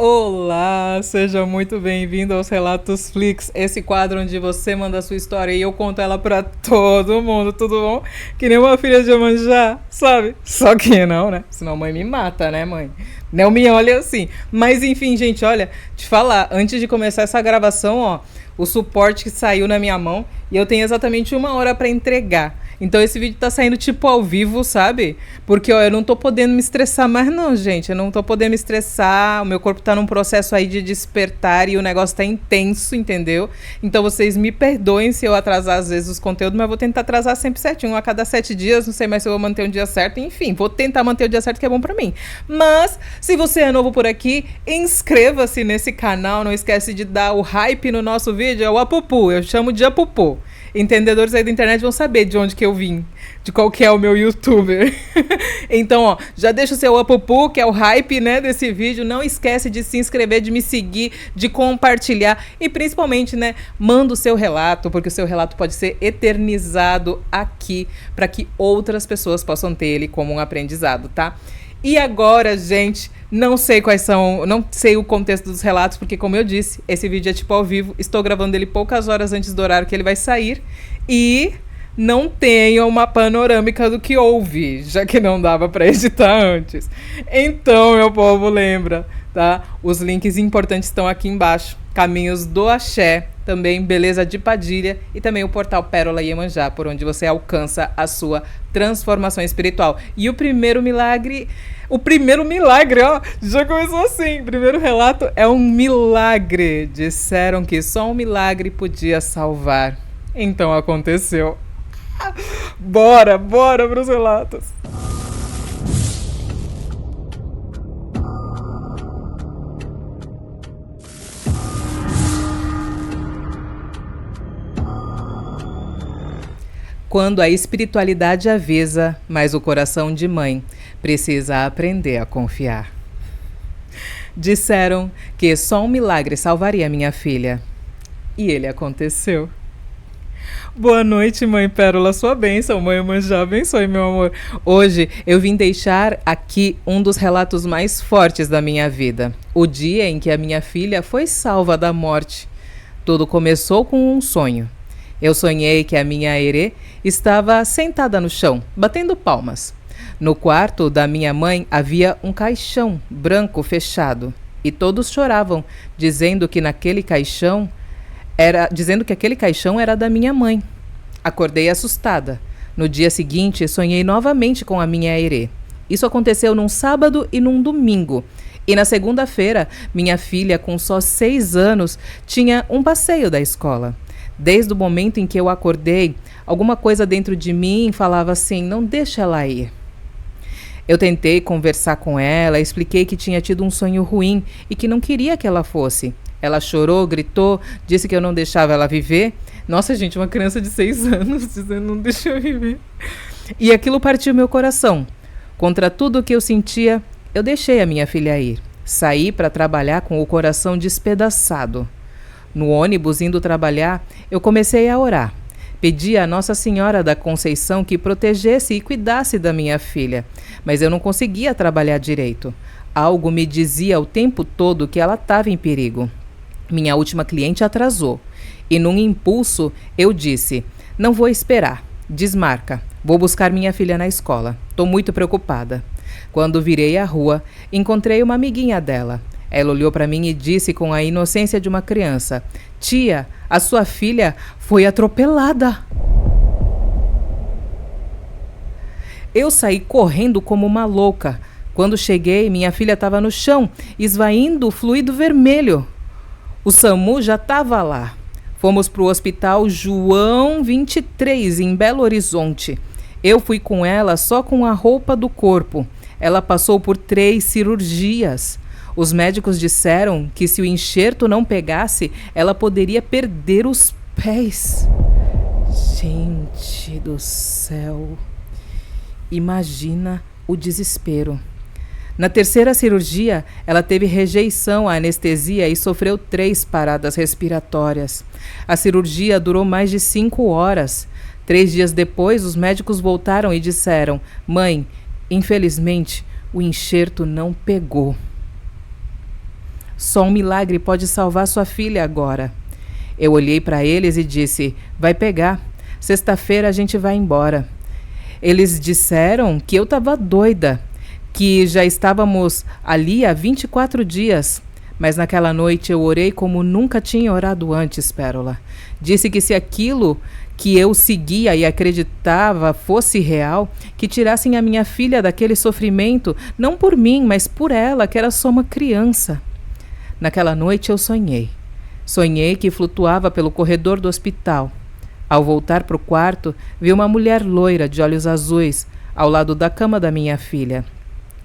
Olá, seja muito bem-vindo aos Relatos Flix, esse quadro onde você manda a sua história e eu conto ela pra todo mundo, tudo bom? Que nem uma filha de Iemanjá, sabe? Só que não, né? Senão a mãe me mata, né, mãe? Não me olha assim. Mas enfim, gente, olha, te falar, antes de começar essa gravação, ó, o suporte que saiu na minha mão e eu tenho exatamente 1 hora pra entregar. Então esse vídeo tá saindo tipo ao vivo, sabe? Porque, ó, eu não tô podendo me estressar mais não, gente. Eu não tô podendo me estressar. O meu corpo tá num processo aí de despertar e o negócio tá intenso, entendeu? Então vocês me perdoem se eu atrasar às vezes os conteúdos, mas eu vou tentar atrasar sempre certinho. A cada 7 dias, não sei mais se eu vou manter um dia certo. Enfim, vou tentar manter o dia certo que é bom pra mim. Mas, se você é novo por aqui, inscreva-se nesse canal. Não esquece de dar o hype no nosso vídeo. É o Apupu, eu chamo de Apupu. Entendedores aí da internet vão saber de onde que eu vim, de qual que é o meu youtuber. Então, ó, já deixa o seu apupu, que é o hype, né, desse vídeo. Não esquece de se inscrever, de me seguir, de compartilhar e principalmente, né, manda o seu relato, porque o seu relato pode ser eternizado aqui para que outras pessoas possam ter ele como um aprendizado, tá? E agora, gente, não sei quais são, não sei o contexto dos relatos, porque como eu disse, esse vídeo é tipo ao vivo, estou gravando ele poucas horas antes do horário que ele vai sair e não tenho uma panorâmica do que houve, já que não dava para editar antes. Então, meu povo, lembra, tá? Os links importantes estão aqui embaixo. Caminhos do Axé, também Beleza de Padilha e também o portal Pérola Iemanjá, por onde você alcança a sua transformação espiritual. E o primeiro milagre, ó, já começou assim. O primeiro relato é um milagre. Disseram que só um milagre podia salvar. Então aconteceu. Bora pros relatos. Quando a espiritualidade avisa, mas o coração de mãe precisa aprender a confiar. Disseram que só um milagre salvaria minha filha. E ele aconteceu. Boa noite, mãe Pérola, sua bênção. Mãe Iemanjá, abençoe, meu amor. Hoje eu vim deixar aqui um dos relatos mais fortes da minha vida. O dia em que a minha filha foi salva da morte. Tudo começou com um sonho. Eu sonhei que a minha Herê estava sentada no chão, batendo palmas. No quarto da minha mãe havia um caixão branco fechado e todos choravam, dizendo que aquele caixão era da minha mãe. Acordei assustada. No dia seguinte, sonhei novamente com a minha Herê. Isso aconteceu num sábado e num domingo. E na segunda-feira, minha filha, com só 6 anos, tinha um passeio da escola. Desde o momento em que eu acordei, alguma coisa dentro de mim falava assim: não deixa ela ir. Eu tentei conversar com ela, expliquei que tinha tido um sonho ruim e que não queria que ela fosse. Ela chorou, gritou, disse que eu não deixava ela viver. Nossa, gente, uma criança de 6 anos dizendo não deixa eu viver. E aquilo partiu meu coração. Contra tudo o que eu sentia, eu deixei a minha filha ir. Saí para trabalhar com o coração despedaçado. No ônibus, indo trabalhar, eu comecei a orar. Pedi a Nossa Senhora da Conceição que protegesse e cuidasse da minha filha, mas eu não conseguia trabalhar direito. Algo me dizia o tempo todo que ela estava em perigo. Minha última cliente atrasou e, num impulso, eu disse: não vou esperar, desmarca, vou buscar minha filha na escola. Estou muito preocupada. Quando virei a rua, encontrei uma amiguinha dela. Ela olhou para mim e disse com a inocência de uma criança: tia, a sua filha foi atropelada. Eu saí correndo como uma louca. Quando cheguei, minha filha estava no chão, esvaindo o fluido vermelho. O SAMU já estava lá. Fomos para o Hospital João 23, em Belo Horizonte. Eu fui com ela só com a roupa do corpo. Ela passou por 3 cirurgias. Os médicos disseram que se o enxerto não pegasse, ela poderia perder os pés. Gente do céu. Imagina o desespero. Na 3ª cirurgia, ela teve rejeição à anestesia e sofreu 3 paradas respiratórias. A cirurgia durou mais de 5 horas. 3 dias depois, os médicos voltaram e disseram: mãe, infelizmente, o enxerto não pegou. Só um milagre pode salvar sua filha agora. Eu olhei para eles e disse: vai pegar. Sexta-feira a gente vai embora. Eles disseram que eu estava doida, que já estávamos ali há 24 dias. Mas naquela noite eu orei como nunca tinha orado antes, Pérola. Disse que se aquilo que eu seguia e acreditava fosse real, que tirassem a minha filha daquele sofrimento, não por mim, mas por ela, que era só uma criança. Naquela noite eu sonhei. Sonhei que flutuava pelo corredor do hospital. Ao voltar para o quarto, vi uma mulher loira de olhos azuis ao lado da cama da minha filha.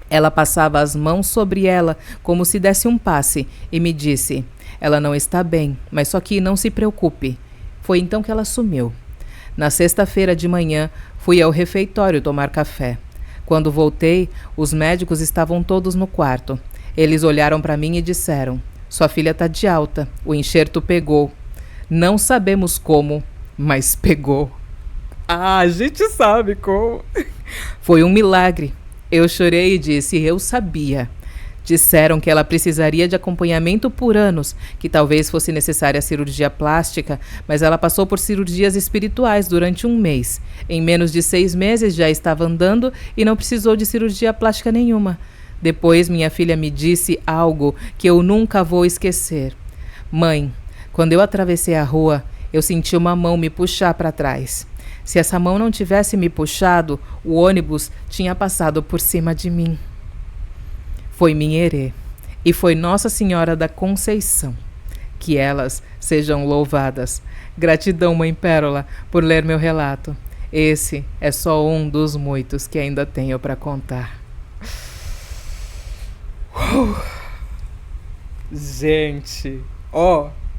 Ela passava as mãos sobre ela como se desse um passe e me disse: ela não está bem, mas só que não se preocupe. Foi então que ela sumiu. Na sexta-feira de manhã, fui ao refeitório tomar café. Quando voltei, os médicos estavam todos no quarto. Eles olharam para mim e disseram: sua filha está de alta, o enxerto pegou. Não sabemos como, mas pegou. Ah, a gente sabe como. Foi um milagre. Eu chorei e disse: eu sabia. Disseram que ela precisaria de acompanhamento por anos, que talvez fosse necessária a cirurgia plástica, mas ela passou por cirurgias espirituais durante 1 mês. Em menos de 6 meses já estava andando e não precisou de cirurgia plástica nenhuma. Depois minha filha me disse algo que eu nunca vou esquecer. Mãe, quando eu atravessei a rua, eu senti uma mão me puxar para trás. Se essa mão não tivesse me puxado, o ônibus tinha passado por cima de mim. Foi Minherê e foi Nossa Senhora da Conceição. Que elas sejam louvadas. Gratidão, Mãe Pérola, por ler meu relato. Esse é só um dos muitos que ainda tenho para contar. Gente,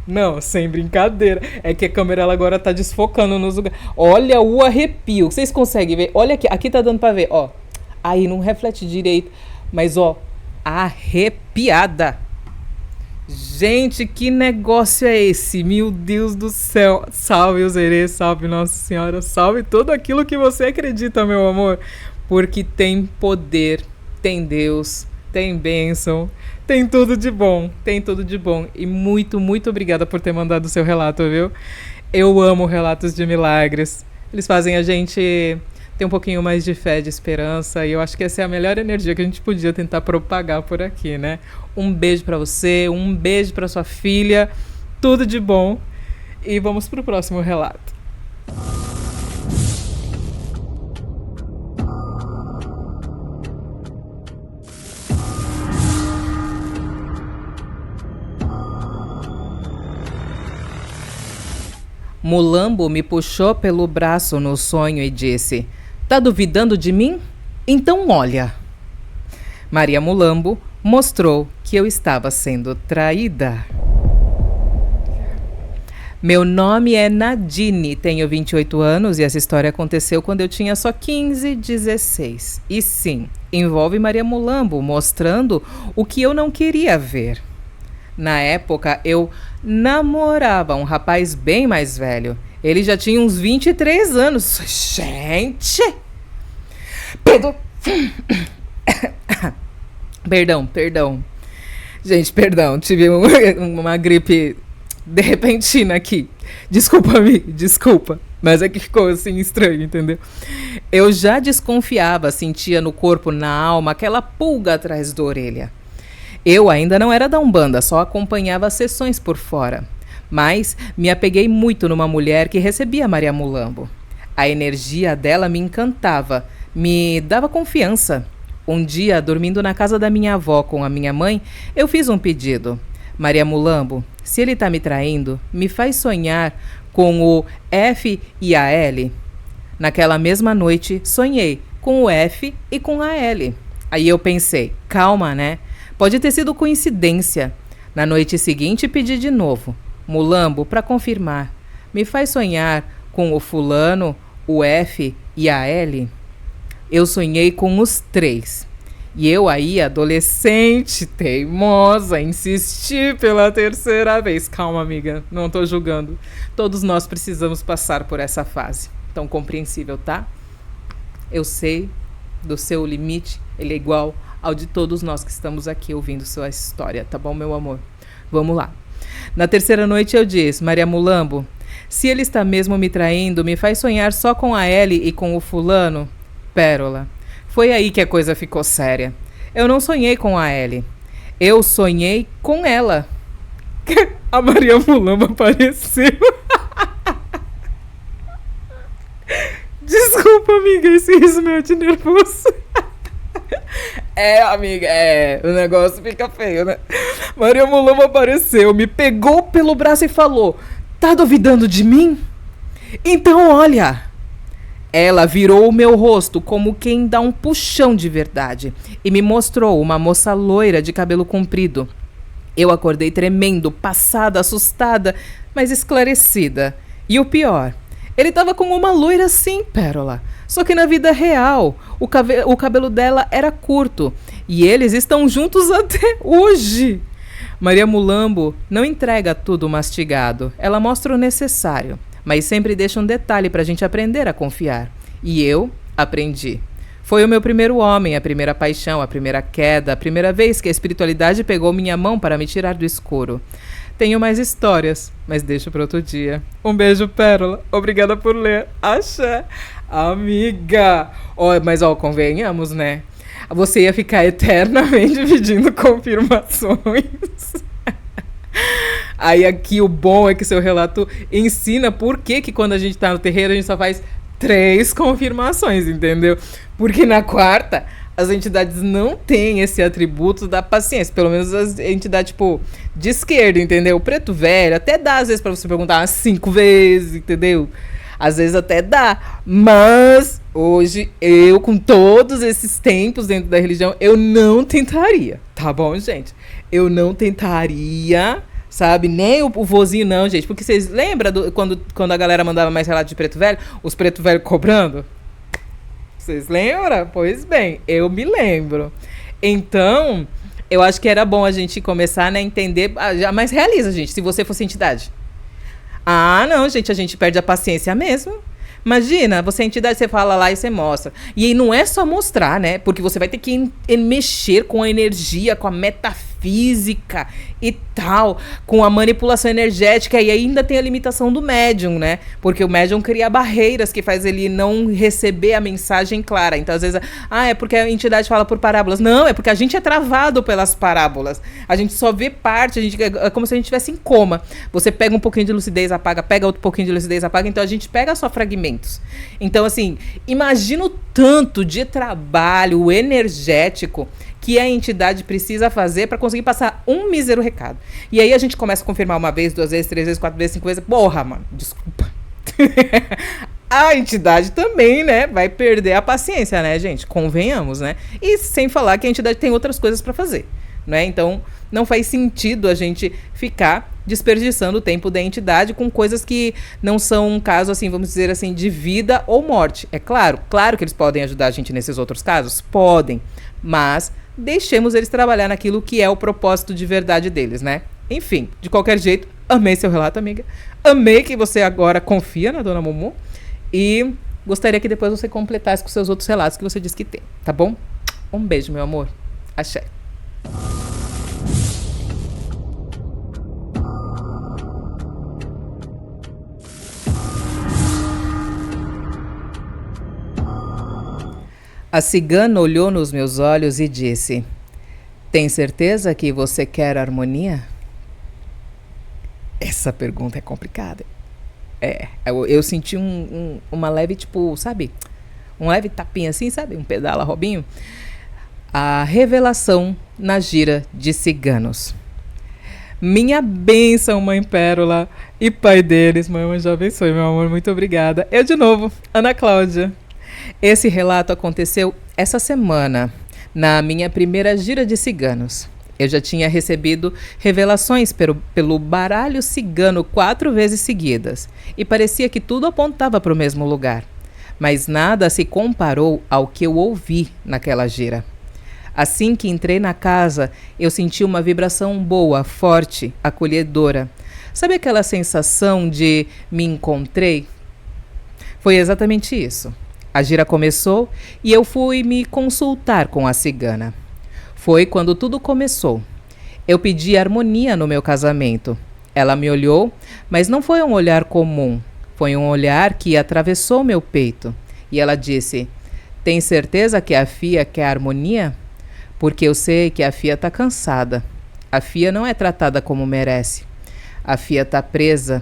não, sem brincadeira. É que a câmera ela agora tá desfocando nos lugares. Olha o arrepio. Vocês conseguem ver? Olha aqui tá dando pra ver, Aí não reflete direito, mas arrepiada. Gente, que negócio é esse? Meu Deus do céu. Salve os herês, salve Nossa Senhora, salve tudo aquilo que você acredita, meu amor. Porque tem poder, tem Deus, tem bênção, tem tudo de bom, tem tudo de bom. E muito, muito obrigada por ter mandado o seu relato, viu? Eu amo relatos de milagres. Eles fazem a gente ter um pouquinho mais de fé, de esperança, e eu acho que essa é a melhor energia que a gente podia tentar propagar por aqui, né? Um beijo pra você, um beijo pra sua filha, tudo de bom, e vamos pro próximo relato. Mulambo me puxou pelo braço no sonho e disse: tá duvidando de mim? Então olha. Maria Mulambo mostrou que eu estava sendo traída. Meu nome é Nadine, tenho 28 anos e essa história aconteceu quando eu tinha só 15, 16. E sim, envolve Maria Mulambo mostrando o que eu não queria ver. Na época, eu namorava um rapaz bem mais velho. Ele já tinha uns 23 anos. Gente! Perdão. Gente, perdão. Tive uma gripe repentina aqui. Desculpa. Mas é que ficou assim estranho, entendeu? Eu já desconfiava, sentia no corpo, na alma, aquela pulga atrás da orelha. Eu ainda não era da Umbanda, só acompanhava as sessões por fora. Mas me apeguei muito numa mulher que recebia Maria Mulambo. A energia dela me encantava, me dava confiança. Um dia, dormindo na casa da minha avó com a minha mãe, eu fiz um pedido. Maria Mulambo, se ele tá me traindo, me faz sonhar com o F e a L. Naquela mesma noite, sonhei com o F e com a L. Aí eu pensei, calma, né? Pode ter sido coincidência. Na noite seguinte, pedi de novo. Mulambo, para confirmar, me faz sonhar com o fulano, o F e a L? Eu sonhei com os 3. E eu aí, adolescente, teimosa, insisti pela 3ª vez. Calma, amiga, não tô julgando. Todos nós precisamos passar por essa fase. Tão compreensível, tá? Eu sei do seu limite, ele é igual ao de todos nós que estamos aqui ouvindo sua história, tá bom, meu amor? Vamos lá. Na terceira noite eu disse, Maria Mulambo, se ele está mesmo me traindo, me faz sonhar só com a Ellie e com o fulano? Pérola. Foi aí que a coisa ficou séria. Eu não sonhei com a Ellie. Eu sonhei com ela. A Maria Mulambo apareceu. Desculpa, amiga, esse riso meu de nervoso. Amiga, o negócio fica feio, né? Maria Mulambo apareceu, me pegou pelo braço e falou, tá duvidando de mim? Então olha. Ela virou o meu rosto como quem dá um puxão de verdade e me mostrou uma moça loira de cabelo comprido. Eu acordei tremendo, passada, assustada, mas esclarecida. E o pior, ele estava com uma loira sim, Pérola. Só que na vida real, o cabelo dela era curto. E eles estão juntos até hoje. Maria Mulambo não entrega tudo mastigado. Ela mostra o necessário. Mas sempre deixa um detalhe pra gente aprender a confiar. E eu aprendi. Foi o meu primeiro homem, a primeira paixão, a primeira queda, a primeira vez que a espiritualidade pegou minha mão para me tirar do escuro. Tenho mais histórias, mas deixo para outro dia. Um beijo, Pérola. Obrigada por ler. Axé. Amiga. Mas convenhamos, né? Você ia ficar eternamente pedindo confirmações. Aí aqui o bom é que seu relato ensina por que quando a gente tá no terreiro a gente só faz 3 confirmações, entendeu? Porque na quarta as entidades não têm esse atributo da paciência, pelo menos as entidades tipo de esquerda, entendeu? O preto velho até dá às vezes pra você perguntar umas 5 vezes, entendeu? Às vezes até dá, mas hoje eu, com todos esses tempos dentro da religião, eu não tentaria, tá bom, gente? Eu não tentaria, sabe? Nem o vozinho não, gente. Porque vocês lembram quando a galera mandava mais relato de preto velho? Os preto velho cobrando? Vocês lembram? Pois bem, eu me lembro. Então, eu acho que era bom a gente começar, né, a entender. Mas realiza, gente, se você fosse entidade. Não, gente, a gente perde a paciência mesmo. Imagina, você é entidade, você fala lá e você mostra. E aí não é só mostrar, né? Porque você vai ter que mexer com a energia, com a metafísica e tal, com a manipulação energética. E ainda tem a limitação do médium, né? Porque o médium cria barreiras que faz ele não receber a mensagem clara. Então, às vezes, é porque a entidade fala por parábolas. Não, é porque a gente é travado pelas parábolas. A gente só vê parte, é como se a gente estivesse em coma. Você pega um pouquinho de lucidez, apaga, pega outro pouquinho de lucidez, apaga. Então, a gente pega só fragmentos. Então, assim, imagina o tanto de trabalho energético que a entidade precisa fazer para conseguir passar um mísero recado. E aí a gente começa a confirmar 1 vez, 2 vezes, 3 vezes, 4 vezes, 5 vezes. Porra, mano, desculpa. A entidade também, né, vai perder a paciência, né, gente? Convenhamos, né? E sem falar que a entidade tem outras coisas para fazer, né? Então, não faz sentido a gente ficar desperdiçando o tempo da entidade com coisas que não são um caso, assim, vamos dizer assim, de vida ou morte. É claro que eles podem ajudar a gente nesses outros casos? Podem, mas deixemos eles trabalhar naquilo que é o propósito de verdade deles, né? Enfim, de qualquer jeito, amei seu relato, amiga. Amei que você agora confia na Dona Mumu e gostaria que depois você completasse com seus outros relatos que você disse que tem, tá bom? Um beijo, meu amor. Axé. A cigana olhou nos meus olhos e disse: tem certeza que você quer harmonia? Essa pergunta é complicada. Eu senti uma leve, tipo, sabe? Um leve tapinha assim, sabe? Um pedala Robinho. A revelação na gira de ciganos. Minha bênção, Mãe Pérola e pai deles. Mãe já abençoe, meu amor. Muito obrigada. Eu de novo, Ana Cláudia. Esse relato aconteceu essa semana, na minha primeira gira de ciganos. Eu já tinha recebido revelações pelo baralho cigano 4 vezes seguidas, e parecia que tudo apontava para o mesmo lugar. Mas nada se comparou ao que eu ouvi naquela gira. Assim que entrei na casa, eu senti uma vibração boa, forte, acolhedora. Sabe aquela sensação de me encontrei? Foi exatamente isso. A gira começou e eu fui me consultar com a cigana. Foi quando tudo começou. Eu pedi harmonia no meu casamento. Ela me olhou, mas não foi um olhar comum. Foi um olhar que atravessou meu peito. E ela disse: tem certeza que a Fia quer harmonia? Porque eu sei que a Fia tá cansada. A Fia não é tratada como merece. A Fia tá presa,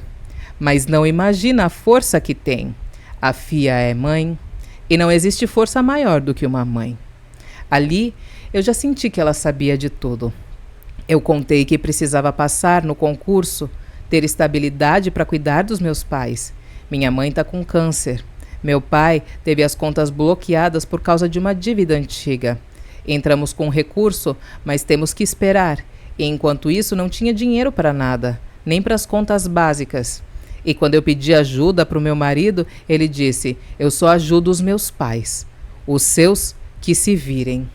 mas não imagina a força que tem. A Fia é mãe e não existe força maior do que uma mãe. Ali, eu já senti que ela sabia de tudo. Eu contei que precisava passar no concurso, ter estabilidade para cuidar dos meus pais. Minha mãe tá com câncer. Meu pai teve as contas bloqueadas por causa de uma dívida antiga. Entramos com recurso, mas temos que esperar. E enquanto isso, não tinha dinheiro para nada, nem para as contas básicas. E quando eu pedi ajuda para o meu marido, ele disse: eu só ajudo os meus pais. Os seus que se virem.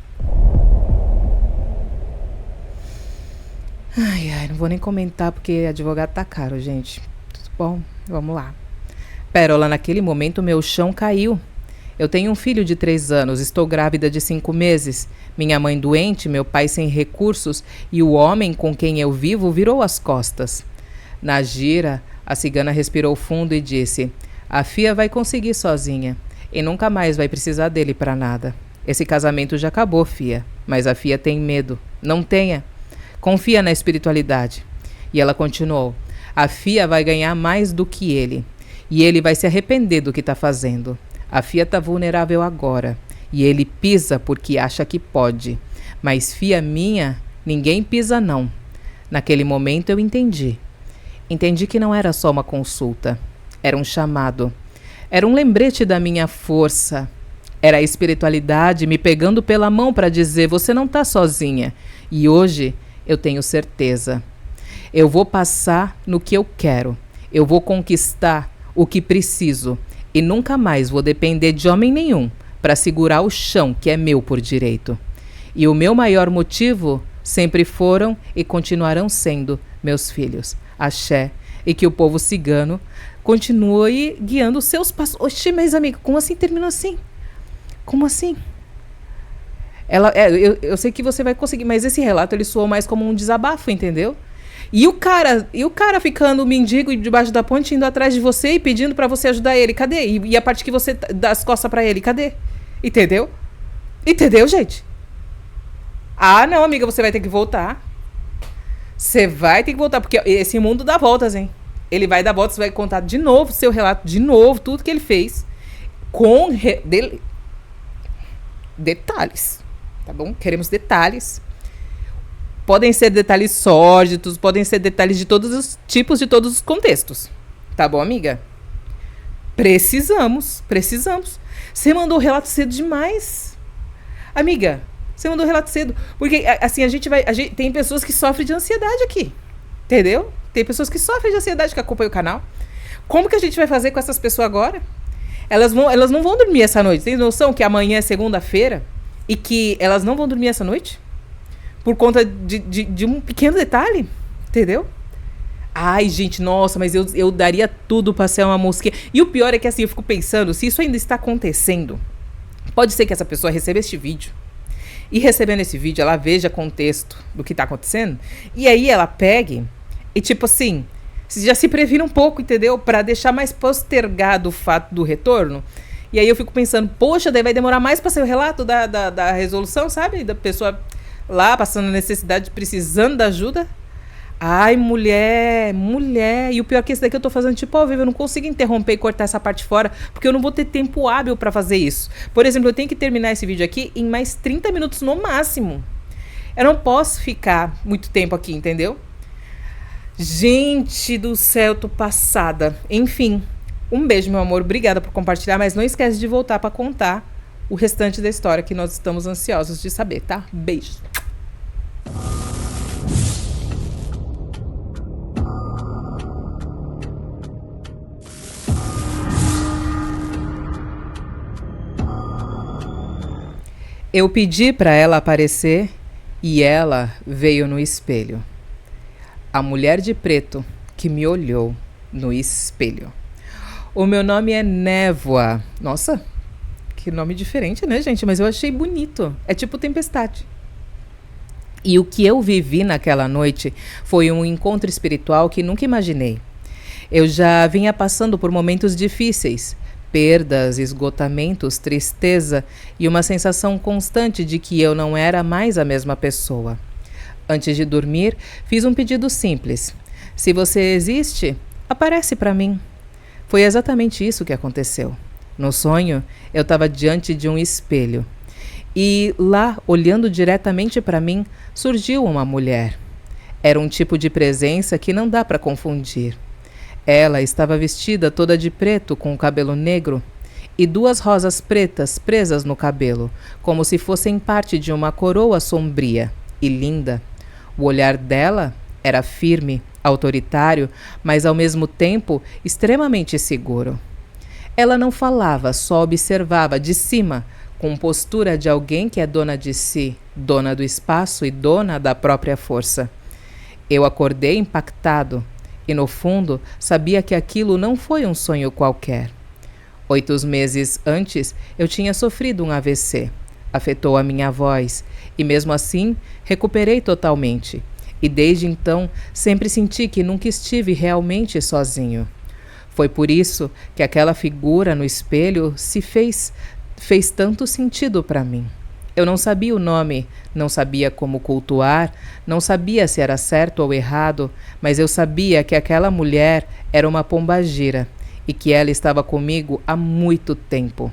Ai, não vou nem comentar porque advogado tá caro, gente. Tudo bom? Vamos lá. Pérola, naquele momento meu chão caiu. Eu tenho um filho de 3 anos, estou grávida de 5 meses. Minha mãe doente, meu pai sem recursos e o homem com quem eu vivo virou as costas. Na gira, a cigana respirou fundo e disse: a Fia vai conseguir sozinha e nunca mais vai precisar dele para nada. Esse casamento já acabou, Fia, mas a Fia tem medo. Não tenha. Confia na espiritualidade. E ela continuou: a Fia vai ganhar mais do que ele. E ele vai se arrepender do que está fazendo. A Fia está vulnerável agora. E ele pisa porque acha que pode. Mas Fia minha, ninguém pisa não. Naquele momento eu entendi. Entendi que não era só uma consulta. Era um chamado. Era um lembrete da minha força. Era a espiritualidade me pegando pela mão para dizer: você não está sozinha. E hoje eu tenho certeza. Eu vou passar no que eu quero. Eu vou conquistar o que preciso. E nunca mais vou depender de homem nenhum para segurar o chão que é meu por direito. E o meu maior motivo sempre foram e continuarão sendo meus filhos. Axé. E que o povo cigano continue guiando os seus passos. Oxi, mas amiga, como assim terminou assim? Como assim? Eu sei que você vai conseguir, mas esse relato ele soou mais como um desabafo, entendeu? E o cara ficando mendigo debaixo da ponte, indo atrás de você e pedindo pra você ajudar ele. Cadê? E a parte que você dá as costas pra ele, cadê? Entendeu? Entendeu, gente? Ah, não, amiga, você vai ter que voltar. Você vai ter que voltar, porque esse mundo dá voltas, hein? Ele vai dar voltas, vai contar de novo seu relato, de novo, tudo que ele fez. Com detalhes, tá bom? Queremos detalhes. Podem ser detalhes sórdidos, podem ser detalhes de todos os tipos, de todos os contextos. Tá bom, amiga? Precisamos. Você mandou o relato cedo demais. Amiga, você mandou o relato cedo. Porque, assim, tem pessoas que sofrem de ansiedade aqui. Entendeu? Tem pessoas que sofrem de ansiedade que acompanham o canal. Como que a gente vai fazer com essas pessoas agora? Elas não vão dormir essa noite. Tem noção que amanhã é segunda-feira e que elas não vão dormir essa noite? Por conta de um pequeno detalhe, entendeu? Ai, gente, nossa, mas eu daria tudo pra ser uma mosquinha. E o pior é que, assim, eu fico pensando, se isso ainda está acontecendo, pode ser que essa pessoa receba este vídeo. E recebendo esse vídeo, ela veja contexto do que tá acontecendo. E aí ela pegue e, tipo assim, já se previra um pouco, entendeu? Pra deixar mais postergado o fato do retorno. E aí eu fico pensando, poxa, daí vai demorar mais pra ser o relato da resolução, sabe? Da pessoa lá, passando necessidade, precisando da ajuda. Ai, mulher. E o pior é que esse daqui eu tô fazendo tipo ao vivo. Eu não consigo interromper e cortar essa parte fora, porque eu não vou ter tempo hábil pra fazer isso. Por exemplo, eu tenho que terminar esse vídeo aqui em mais 30 minutos no máximo. Eu não posso ficar muito tempo aqui, entendeu? Gente do céu, tô passada. Enfim, um beijo, meu amor. Obrigada por compartilhar, mas não esquece de voltar pra contar o restante da história que nós estamos ansiosos de saber, tá? Beijo. Eu pedi para ela aparecer e ela veio no espelho. A mulher de preto que me olhou no espelho. O meu nome é Névoa. Nossa, que nome diferente, né, gente? Mas eu achei bonito. É tipo tempestade. E o que eu vivi naquela noite foi um encontro espiritual que nunca imaginei. Eu já vinha passando por momentos difíceis, perdas, esgotamentos, tristeza e uma sensação constante de que eu não era mais a mesma pessoa. Antes de dormir, fiz um pedido simples: se você existe, aparece para mim. Foi exatamente isso que aconteceu. No sonho, eu estava diante de um espelho. E lá, olhando diretamente para mim, surgiu uma mulher. Era um tipo de presença que não dá para confundir. Ela estava vestida toda de preto, com o cabelo negro, e duas rosas pretas presas no cabelo, como se fossem parte de uma coroa sombria e linda. O olhar dela era firme, autoritário, mas ao mesmo tempo extremamente seguro. Ela não falava, só observava de cima, com postura de alguém que é dona de si, dona do espaço e dona da própria força. Eu acordei impactado e, no fundo, sabia que aquilo não foi um sonho qualquer. 8 meses antes, eu tinha sofrido um AVC. Afetou a minha voz e, mesmo assim, recuperei totalmente. E desde então, sempre senti que nunca estive realmente sozinho. Foi por isso que aquela figura no espelho fez tanto sentido para mim. Eu não sabia o nome, não sabia como cultuar, não sabia se era certo ou errado, mas eu sabia que aquela mulher era uma pombagira e que ela estava comigo há muito tempo.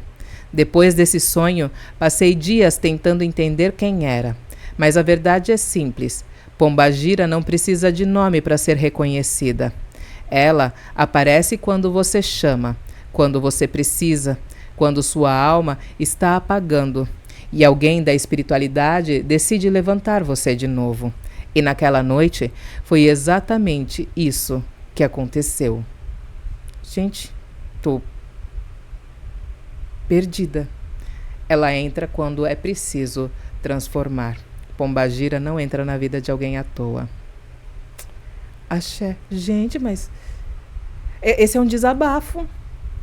Depois desse sonho, passei dias tentando entender quem era. Mas a verdade é simples: pombagira não precisa de nome para ser reconhecida. Ela aparece quando você chama, quando você precisa, quando sua alma está apagando e alguém da espiritualidade decide levantar você de novo. E naquela noite foi exatamente isso que aconteceu. Gente, tô perdida. Ela entra quando é preciso transformar. Pombagira não entra na vida de alguém à toa. Axé. Gente, mas esse é um desabafo.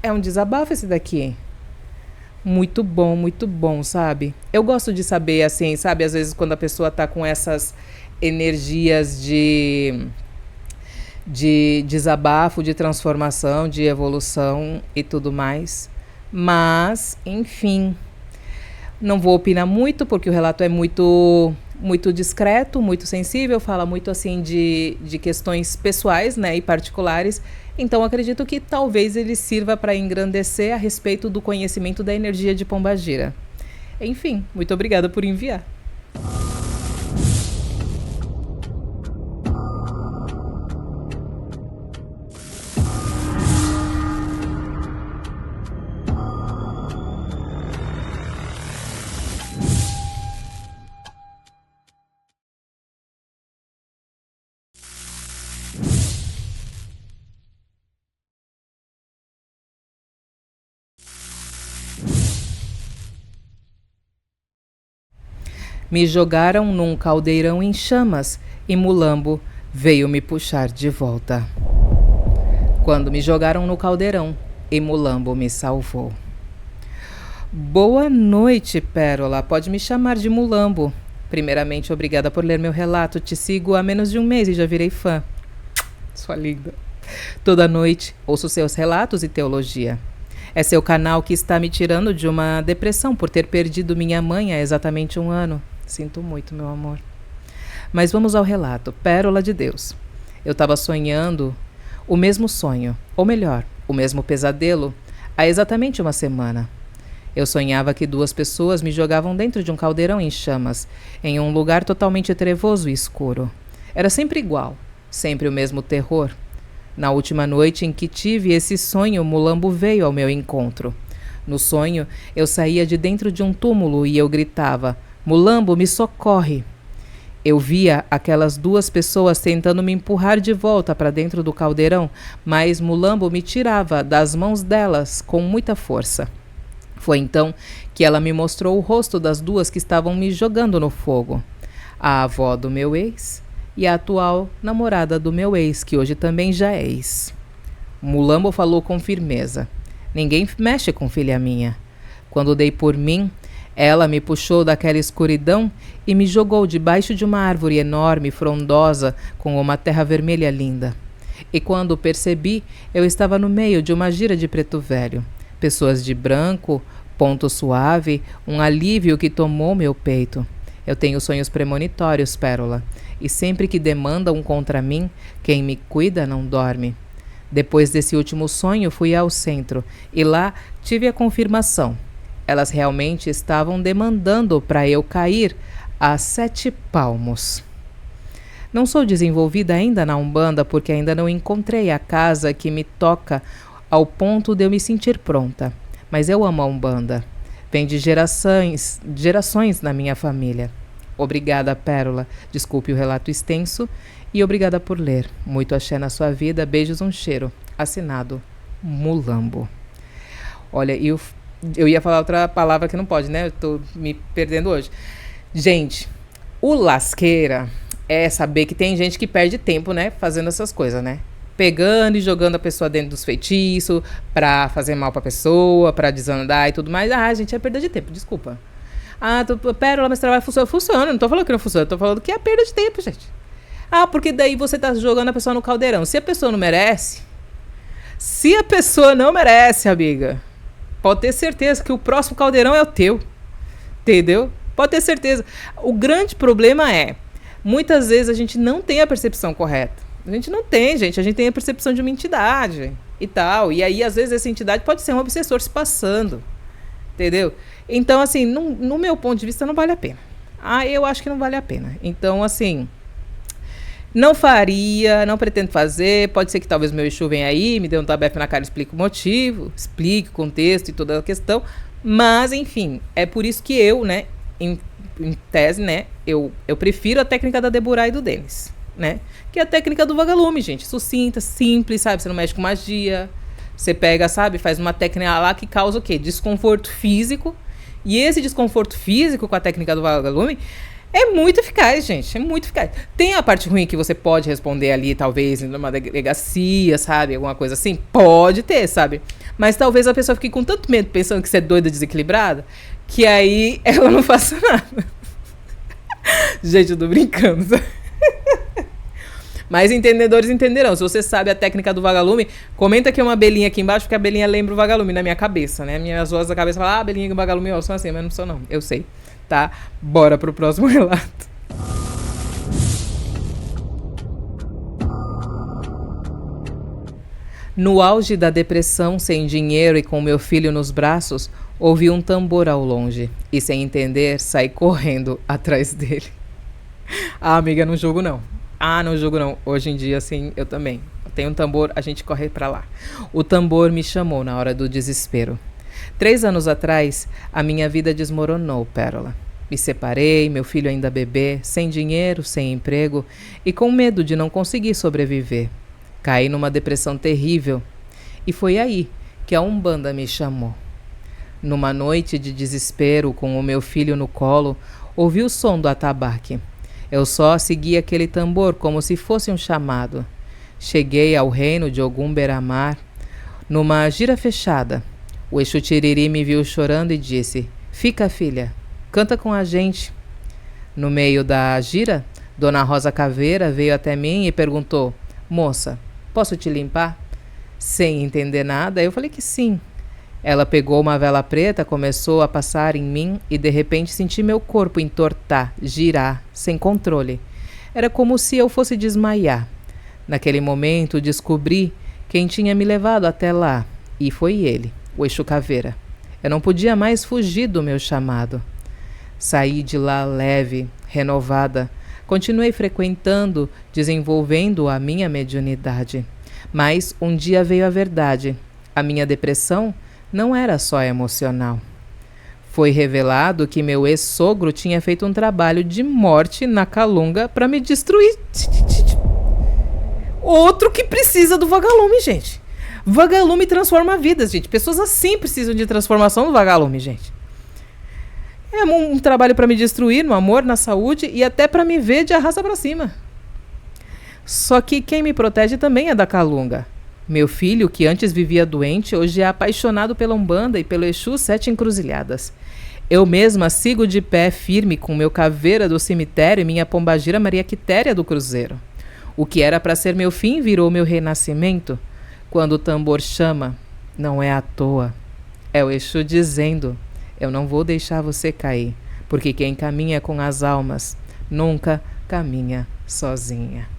É um desabafo esse daqui. Muito bom, sabe? Eu gosto de saber, assim, sabe? Às vezes quando a pessoa tá com essas energias de desabafo, de transformação, de evolução e tudo mais. Mas, enfim, não vou opinar muito porque o relato é muito discreto, muito sensível, fala muito assim de questões pessoais, né, e particulares. Então acredito que talvez ele sirva para engrandecer a respeito do conhecimento da energia de pombagira. Enfim, muito obrigada por enviar. Me jogaram num caldeirão em chamas e Mulambo veio me puxar de volta. Quando me jogaram no caldeirão, e Mulambo me salvou. Boa noite, Pérola. Pode me chamar de Mulambo. Primeiramente, obrigada por ler meu relato. Te sigo há menos de um mês e já virei fã. Sua linda. Toda noite ouço seus relatos e teologia. É seu canal que está me tirando de uma depressão por ter perdido minha mãe há exatamente 1 ano. Sinto muito, meu amor. Mas vamos ao relato. Pérola de Deus. Eu estava sonhando o mesmo sonho, ou melhor, o mesmo pesadelo, há exatamente 1 semana. Eu sonhava que 2 pessoas me jogavam dentro de um caldeirão em chamas, em um lugar totalmente trevoso e escuro. Era sempre igual, sempre o mesmo terror. Na última noite em que tive esse sonho, Mulambo veio ao meu encontro. No sonho, eu saía de dentro de um túmulo e eu gritava: Mulambo, me socorre! Eu via aquelas 2 pessoas tentando me empurrar de volta para dentro do caldeirão, mas Mulambo me tirava das mãos delas com muita força. Foi então que ela me mostrou o rosto das 2 que estavam me jogando no fogo. A avó do meu ex e a atual namorada do meu ex, que hoje também já é ex. Mulambo falou com firmeza: ninguém mexe com filha minha. Quando dei por mim, Ela me puxou daquela escuridão e me jogou debaixo de uma árvore enorme, frondosa, com uma terra vermelha linda. E quando percebi, eu estava no meio de uma gira de preto velho. Pessoas de branco, ponto suave, um alívio que tomou meu peito. Eu tenho sonhos premonitórios, Pérola, e sempre que demandam contra mim, quem me cuida não dorme. Depois desse último sonho, fui ao centro e lá tive a confirmação. Elas realmente estavam demandando para eu cair a 7 palmos. Não sou desenvolvida ainda na Umbanda porque ainda não encontrei a casa que me toca ao ponto de eu me sentir pronta. Mas eu amo a Umbanda. Vem de gerações na minha família. Obrigada, Pérola. Desculpe o relato extenso e obrigada por ler. Muito axé na sua vida. Beijos, um cheiro. Assinado, Mulambo. Olha, eu ia falar outra palavra que não pode, né? Eu tô me perdendo hoje. Gente, o lasqueira é saber que tem gente que perde tempo, né? Fazendo essas coisas, né? Pegando e jogando a pessoa dentro dos feitiços pra fazer mal pra pessoa, pra desandar e tudo mais. Ah, gente, é perda de tempo, desculpa. Ah, Pérola, mas trabalho funciona. Funciona, não tô falando que não funciona, tô falando que é perda de tempo, gente. Ah, porque daí você tá jogando a pessoa no caldeirão. Se a pessoa não merece, amiga, pode ter certeza que o próximo caldeirão é o teu. Entendeu? Pode ter certeza. O grande problema é, muitas vezes a gente não tem a percepção correta. A gente não tem, gente. A gente tem a percepção de uma entidade e tal. E aí, às vezes, essa entidade pode ser um obsessor se passando. Entendeu? Então, assim, no meu ponto de vista, não vale a pena. Ah, eu acho que não vale a pena. Então, assim, não faria, não pretendo fazer. Pode ser que talvez meu Exu venha aí, me dê um tabefe na cara e explique o motivo, explique o contexto e toda a questão. Mas, enfim, é por isso que eu, né, em tese, né, eu prefiro a técnica da Deburá e do Denis, né? Que é a técnica do vagalume, gente. Sucinta, simples, sabe? Você não mexe com magia. Você pega, sabe? Faz uma técnica lá que causa o quê? Desconforto físico. E esse desconforto físico com a técnica do vagalume é muito eficaz, gente. É muito eficaz. Tem a parte ruim que você pode responder ali, talvez, numa delegacia, sabe? Alguma coisa assim. Pode ter, sabe? Mas talvez a pessoa fique com tanto medo, pensando que você é doida, desequilibrada, que aí ela não faça nada. Gente, eu tô brincando, sabe? Mas entendedores entenderão. Se você sabe a técnica do vagalume, comenta aqui uma abelhinha aqui embaixo, porque a abelhinha lembra o vagalume na minha cabeça, né? Minhas vozes da cabeça falam, abelhinha e vagalume ó, são assim, mas não são não. Eu sei, tá? Bora pro próximo relato. No auge da depressão, sem dinheiro e com meu filho nos braços, ouvi um tambor ao longe e, sem entender, saí correndo atrás dele. Ah, amiga, não julgo não. Não julgo não. Hoje em dia, assim, eu também. Tem um tambor, a gente corre pra lá. O tambor me chamou na hora do desespero. 3 anos atrás, a minha vida desmoronou, Pérola. Me separei, meu filho ainda bebê, sem dinheiro, sem emprego e com medo de não conseguir sobreviver. Caí numa depressão terrível. E foi aí que a Umbanda me chamou. Numa noite de desespero, com o meu filho no colo, ouvi o som do atabaque. Eu só segui aquele tambor como se fosse um chamado. Cheguei ao reino de Ogum Beramar, numa gira fechada. O Exu Tiriri me viu chorando e disse, fica, filha, canta com a gente. No meio da gira, Dona Rosa Caveira veio até mim e perguntou, moça, posso te limpar? Sem entender nada, eu falei que sim. Ela pegou uma vela preta, começou a passar em mim e de repente senti meu corpo entortar, girar, sem controle. Era como se eu fosse desmaiar. Naquele momento descobri quem tinha me levado até lá e foi ele, o Exu Caveira. Eu não podia mais fugir do meu chamado. Saí de lá leve, renovada. Continuei frequentando, desenvolvendo a minha mediunidade. Mas um dia veio a verdade. A minha depressão não era só emocional. Foi revelado que meu ex-sogro tinha feito um trabalho de morte na Calunga para me destruir. Outro que precisa do vagalume, gente. Vagalume transforma vidas, gente. Pessoas assim precisam de transformação do vagalume, gente. É um trabalho para me destruir no amor, na saúde e até para me ver de arrasta para cima. Só que quem me protege também é da Calunga. Meu filho, que antes vivia doente, hoje é apaixonado pela Umbanda e pelo Exu Sete Encruzilhadas. Eu mesma sigo de pé firme com meu caveira do cemitério e minha pombagira Maria Quitéria do cruzeiro. O que era para ser meu fim virou meu renascimento. Quando o tambor chama, não é à toa. É o Exu dizendo, eu não vou deixar você cair, porque quem caminha com as almas nunca caminha sozinha.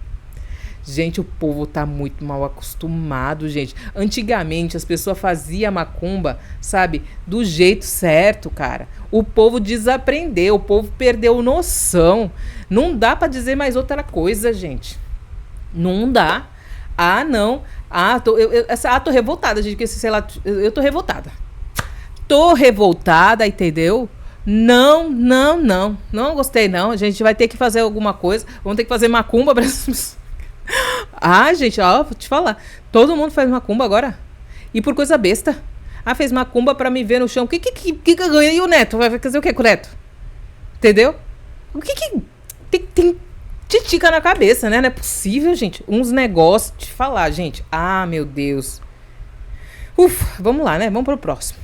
Gente, o povo tá muito mal acostumado, gente. Antigamente as pessoas faziam macumba, sabe, do jeito certo, cara. O povo desaprendeu, o povo perdeu noção. Não dá pra dizer mais outra coisa, gente. Não dá. Ah, não. Ah, tô revoltada, gente, porque sei lá, eu tô revoltada. Tô revoltada, entendeu? Não gostei não. A gente vai ter que fazer alguma coisa. Vamos ter que fazer macumba pra Ah, gente, ó, vou te falar. Todo mundo faz macumba agora. E por coisa besta. Ah, fez macumba pra me ver no chão. O que ganha? E o Neto? Vai fazer o que com o Neto? Entendeu? O que tem titica na cabeça, né? Não é possível, gente. Uns negócios de falar, gente. Ah, meu Deus. Ufa, vamos lá, né? Vamos pro próximo.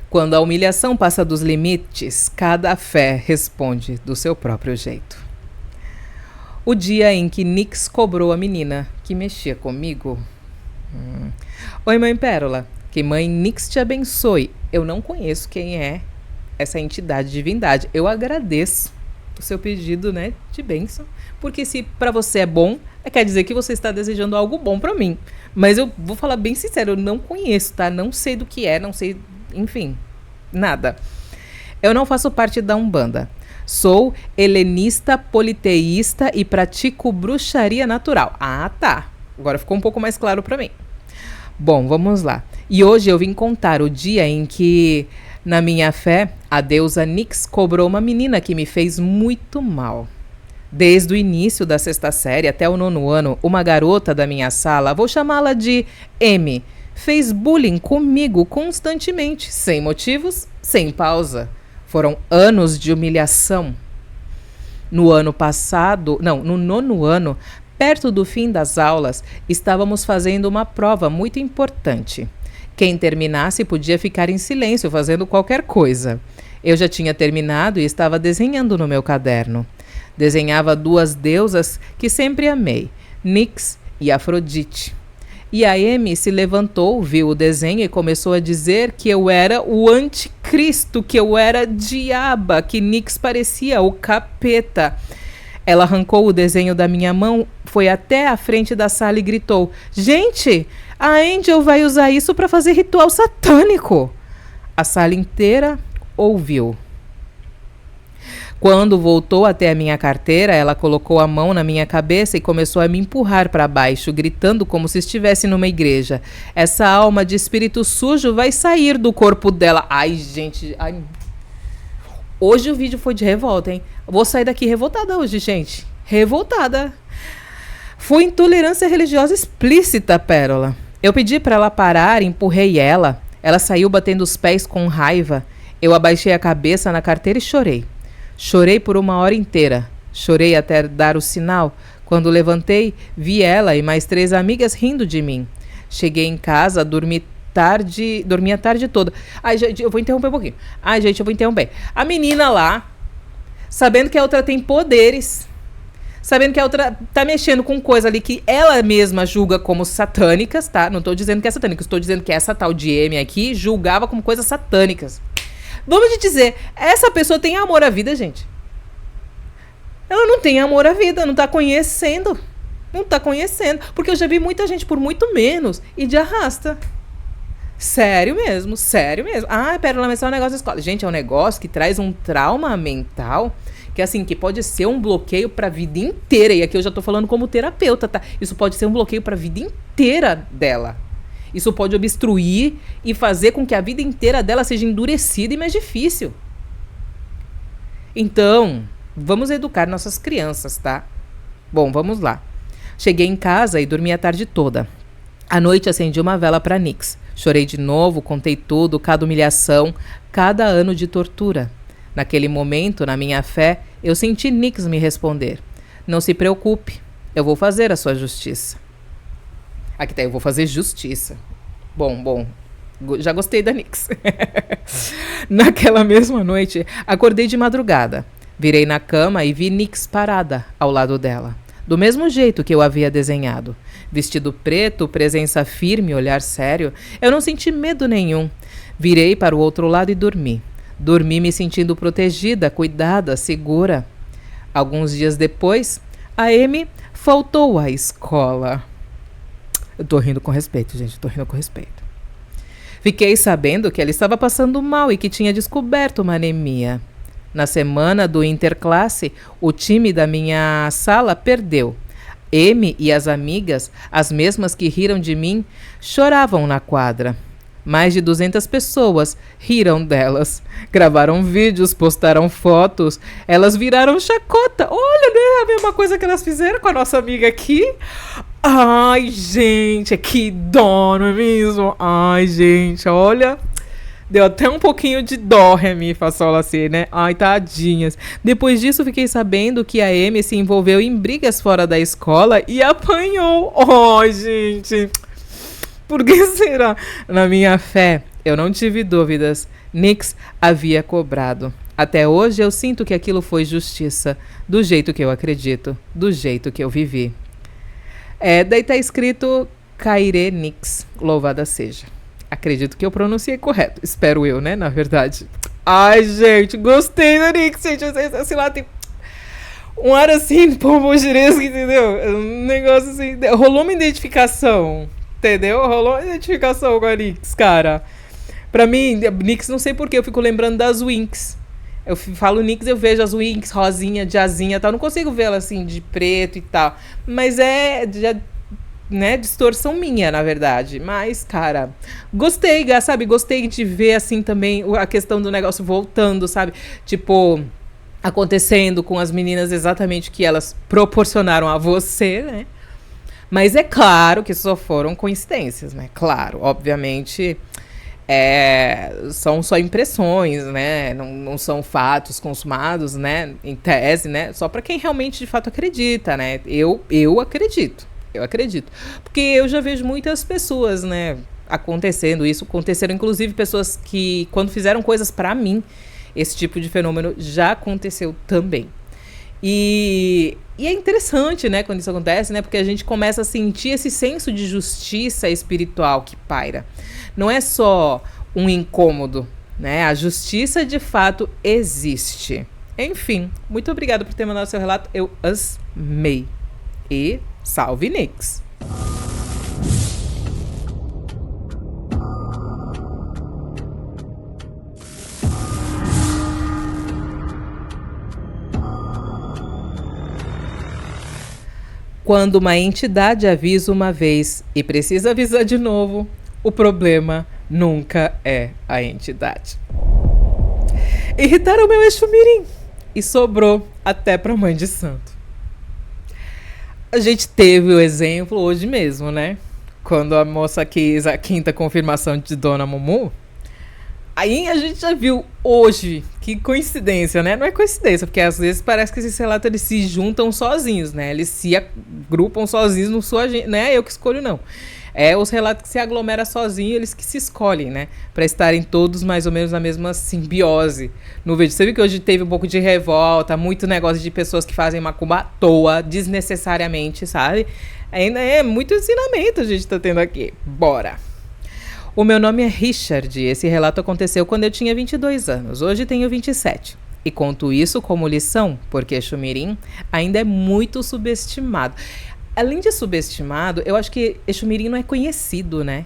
Quando a humilhação passa dos limites, cada fé responde do seu próprio jeito. O dia em que Nix cobrou a menina que mexia comigo. Oi, mãe Pérola. Que mãe Nix te abençoe. Eu não conheço quem é essa entidade divindade. Eu agradeço o seu pedido, né, de bênção. Porque se para você é bom, quer dizer que você está desejando algo bom para mim. Mas eu vou falar bem sincero, eu não conheço, tá? Não sei do que é, não sei... Enfim, nada. Eu não faço parte da Umbanda. Sou helenista, politeísta e pratico bruxaria natural. Ah, tá. Agora ficou um pouco mais claro para mim. Bom, vamos lá. E hoje eu vim contar o dia em que, na minha fé, a deusa Nix cobrou uma menina que me fez muito mal. Desde o início da 6ª série até o 9º ano, uma garota da minha sala, vou chamá-la de M, fez bullying comigo constantemente, sem motivos, sem pausa. Foram anos de humilhação. No 9º ano, perto do fim das aulas, estávamos fazendo uma prova muito importante. Quem terminasse podia ficar em silêncio fazendo qualquer coisa. Eu já tinha terminado e estava desenhando no meu caderno. Desenhava 2 deusas que sempre amei, Nix e Afrodite. E a Amy se levantou, viu o desenho e começou a dizer que eu era o anticristo, que eu era diaba, que Nix parecia o capeta. Ela arrancou o desenho da minha mão, foi até a frente da sala e gritou: gente, a Angel vai usar isso para fazer ritual satânico. A sala inteira ouviu. Quando voltou até a minha carteira, ela colocou a mão na minha cabeça e começou a me empurrar para baixo, gritando como se estivesse numa igreja. Essa alma de espírito sujo vai sair do corpo dela. Ai, gente. Ai. Hoje o vídeo foi de revolta, hein? Vou sair daqui revoltada hoje, gente. Revoltada. Foi intolerância religiosa explícita, Pérola. Eu pedi para ela parar, empurrei ela. Ela saiu batendo os pés com raiva. Eu abaixei a cabeça na carteira e chorei. Chorei por 1 hora inteira. Chorei até dar o sinal. Quando levantei, vi ela e mais 3 amigas rindo de mim. Cheguei em casa, dormi a tarde toda. Ai, gente, eu vou interromper um pouquinho. A menina lá, sabendo que a outra tem poderes, sabendo que a outra tá mexendo com coisa ali que ela mesma julga como satânicas, tá? Não tô dizendo que é satânica, estou dizendo que essa tal de M aqui julgava como coisas satânicas. Vamos te dizer, essa pessoa tem amor à vida, gente. Ela não tem amor à vida, não tá conhecendo. Não tá conhecendo. Porque eu já vi muita gente por muito menos e de arrasta. Sério mesmo, sério mesmo. Ah, Pérola, mas é um negócio da escola. Gente, é um negócio que traz um trauma mental que assim, que pode ser um bloqueio pra vida inteira. E aqui eu já tô falando como terapeuta, tá? Isso pode ser um bloqueio pra vida inteira dela. Isso pode obstruir e fazer com que a vida inteira dela seja endurecida e mais difícil. Então, vamos educar nossas crianças, tá? Bom, vamos lá. Cheguei em casa e dormi a tarde toda. À noite acendi uma vela para Nix. Chorei de novo, contei tudo, cada humilhação, cada ano de tortura. Naquele momento, na minha fé, eu senti Nix me responder: não se preocupe, eu vou fazer a sua justiça. Aqui tá, eu vou fazer justiça. Bom, já gostei da Nix. Naquela mesma noite, acordei de madrugada. Virei na cama e vi Nix parada ao lado dela. Do mesmo jeito que eu havia desenhado. Vestido preto, presença firme, olhar sério, eu não senti medo nenhum. Virei para o outro lado e dormi. Dormi me sentindo protegida, cuidada, segura. Alguns dias depois, a Amy faltou à escola. Eu tô rindo com respeito, gente, tô rindo com respeito. Fiquei sabendo que ela estava passando mal e que tinha descoberto uma anemia. Na semana do interclasse, o time da minha sala perdeu. Amy e as amigas, as mesmas que riram de mim, choravam na quadra. Mais de 200 pessoas riram delas. Gravaram vídeos, postaram fotos. Elas viraram chacota. Olha, né? A mesma coisa que elas fizeram com a nossa amiga aqui. Ai, gente, que dó, não é mesmo? Ai, gente, olha. Deu até um pouquinho de dó, Ré, Mi, Fá, Sol, Lá, Si, né? Ai, tadinhas. Depois disso, fiquei sabendo que a Amy se envolveu em brigas fora da escola e apanhou. Ai, gente. Por que será? Na minha fé, eu não tive dúvidas. Nix havia cobrado. Até hoje, eu sinto que aquilo foi justiça. Do jeito que eu acredito. Do jeito que eu vivi. Daí tá escrito Kaire Nix. Louvada seja. Acredito que eu pronunciei correto. Espero eu, né? Na verdade. Ai, gente, gostei da Nix, gente. Sei lá, tem um ar assim, pombogiresco, entendeu? Um negócio assim. Rolou uma identificação, entendeu? Rolou uma identificação com a Nix, cara. Pra mim, Nix, não sei porquê, eu fico lembrando das Winx. Eu falo Nix, eu vejo as Winx, rosinha, de asinha e tal. Não consigo vê-la assim, de preto e tal. Mas né, distorção minha, na verdade. Mas, cara, gostei, sabe? Gostei de ver, assim, também a questão do negócio voltando, sabe? Tipo, acontecendo com as meninas exatamente o que elas proporcionaram a você, né? Mas é claro que só foram coincidências, né? Claro, obviamente, são só impressões, né? Não são fatos consumados, né? Em tese, né? Só para quem realmente, de fato, acredita, né? Eu acredito. Eu acredito. Porque eu já vejo muitas pessoas, né, acontecendo isso. Aconteceram, inclusive, pessoas que, quando fizeram coisas pra mim, esse tipo de fenômeno já aconteceu também. E é interessante, né, quando isso acontece, né, porque a gente começa a sentir esse senso de justiça espiritual que paira. Não é só um incômodo, né, a justiça de fato existe. Enfim, muito obrigada por ter mandado seu relato. Eu amei. E salve Nix! Quando uma entidade avisa uma vez e precisa avisar de novo, o problema nunca é a entidade. Irritaram meu eixo mirim e sobrou até pra mãe de santo. A gente teve o exemplo hoje mesmo, né? Quando a moça quis a 5ª confirmação de Dona Mumu. Aí a gente já viu hoje, que coincidência, né? Não é coincidência, porque às vezes parece que esses relatos eles se juntam sozinhos, né? Eles se agrupam sozinhos, não sou a gente, não é eu que escolho, não. É os relatos que se aglomeram sozinhos, eles que se escolhem, né? Pra estarem todos mais ou menos na mesma simbiose. No vídeo, você viu que hoje teve um pouco de revolta, muito negócio de pessoas que fazem macumba à toa, desnecessariamente, sabe? Ainda é muito ensinamento a gente tá tendo aqui. Bora! O meu nome é Richard e esse relato aconteceu quando eu tinha 22 anos. Hoje tenho 27. E conto isso como lição, porque Exu Mirim ainda é muito subestimado. Além de subestimado, eu acho que Exu Mirim não é conhecido, né?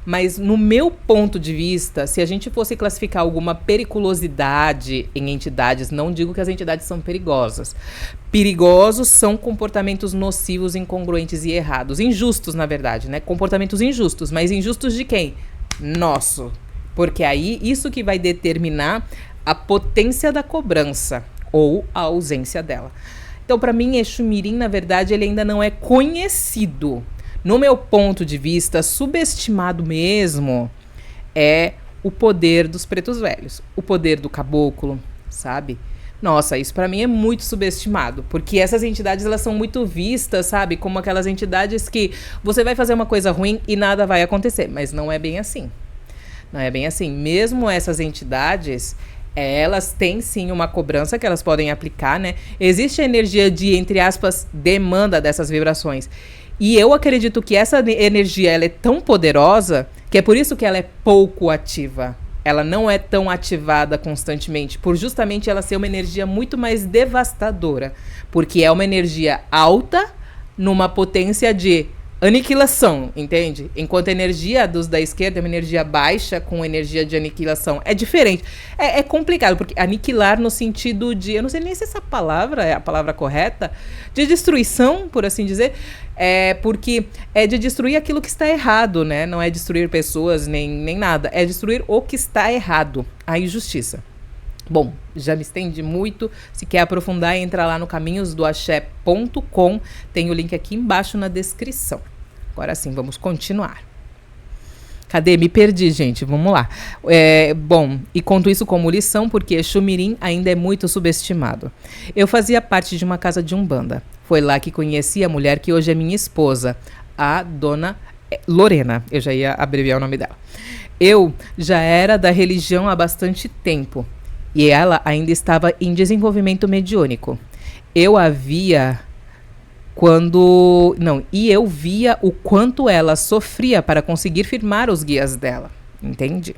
Mas no meu ponto de vista, se a gente fosse classificar alguma periculosidade em entidades, não digo que as entidades são perigosas. Perigosos são comportamentos nocivos, incongruentes e errados. Injustos, na verdade, né? Comportamentos injustos. Mas injustos de quem? Nosso. Porque aí, isso que vai determinar a potência da cobrança ou a ausência dela. Então, para mim, Exu Mirim, na verdade, ele ainda não é conhecido. No meu ponto de vista, subestimado mesmo é o poder dos pretos velhos. O poder do caboclo, sabe? Nossa, isso pra mim é muito subestimado, porque essas entidades elas são muito vistas, sabe, como aquelas entidades que você vai fazer uma coisa ruim e nada vai acontecer, mas não é bem assim. Não é bem assim. Mesmo essas entidades, elas têm sim uma cobrança que elas podem aplicar, né? Existe a energia de, entre aspas, demanda dessas vibrações. E eu acredito que essa energia ela é tão poderosa que é por isso que ela é pouco ativa. Ela não é tão ativada constantemente, por justamente ela ser uma energia muito mais devastadora. Porque é uma energia alta numa potência de aniquilação, entende? Enquanto a energia dos da esquerda é uma energia baixa com energia de aniquilação. É diferente. É complicado, porque aniquilar no sentido de... Eu não sei nem se essa palavra é a palavra correta. De destruição, por assim dizer. Porque é de destruir aquilo que está errado, né? Não é destruir pessoas nem nada. É destruir o que está errado. A injustiça. Bom, já me estendi muito. Se quer aprofundar, entra lá no caminhosdoaxé.com. Tem o link aqui embaixo na descrição. Agora sim, vamos continuar. Cadê? Me perdi, gente. Vamos lá. Bom, e conto isso como lição porque Exu Mirim ainda é muito subestimado. Eu fazia parte de uma casa de umbanda. Foi lá que conheci a mulher que hoje é minha esposa, a dona Lorena. Eu já ia abreviar o nome dela. Eu já era da religião há bastante tempo. E ela ainda estava em desenvolvimento mediúnico. Eu via o quanto ela sofria para conseguir firmar os guias dela. Entende?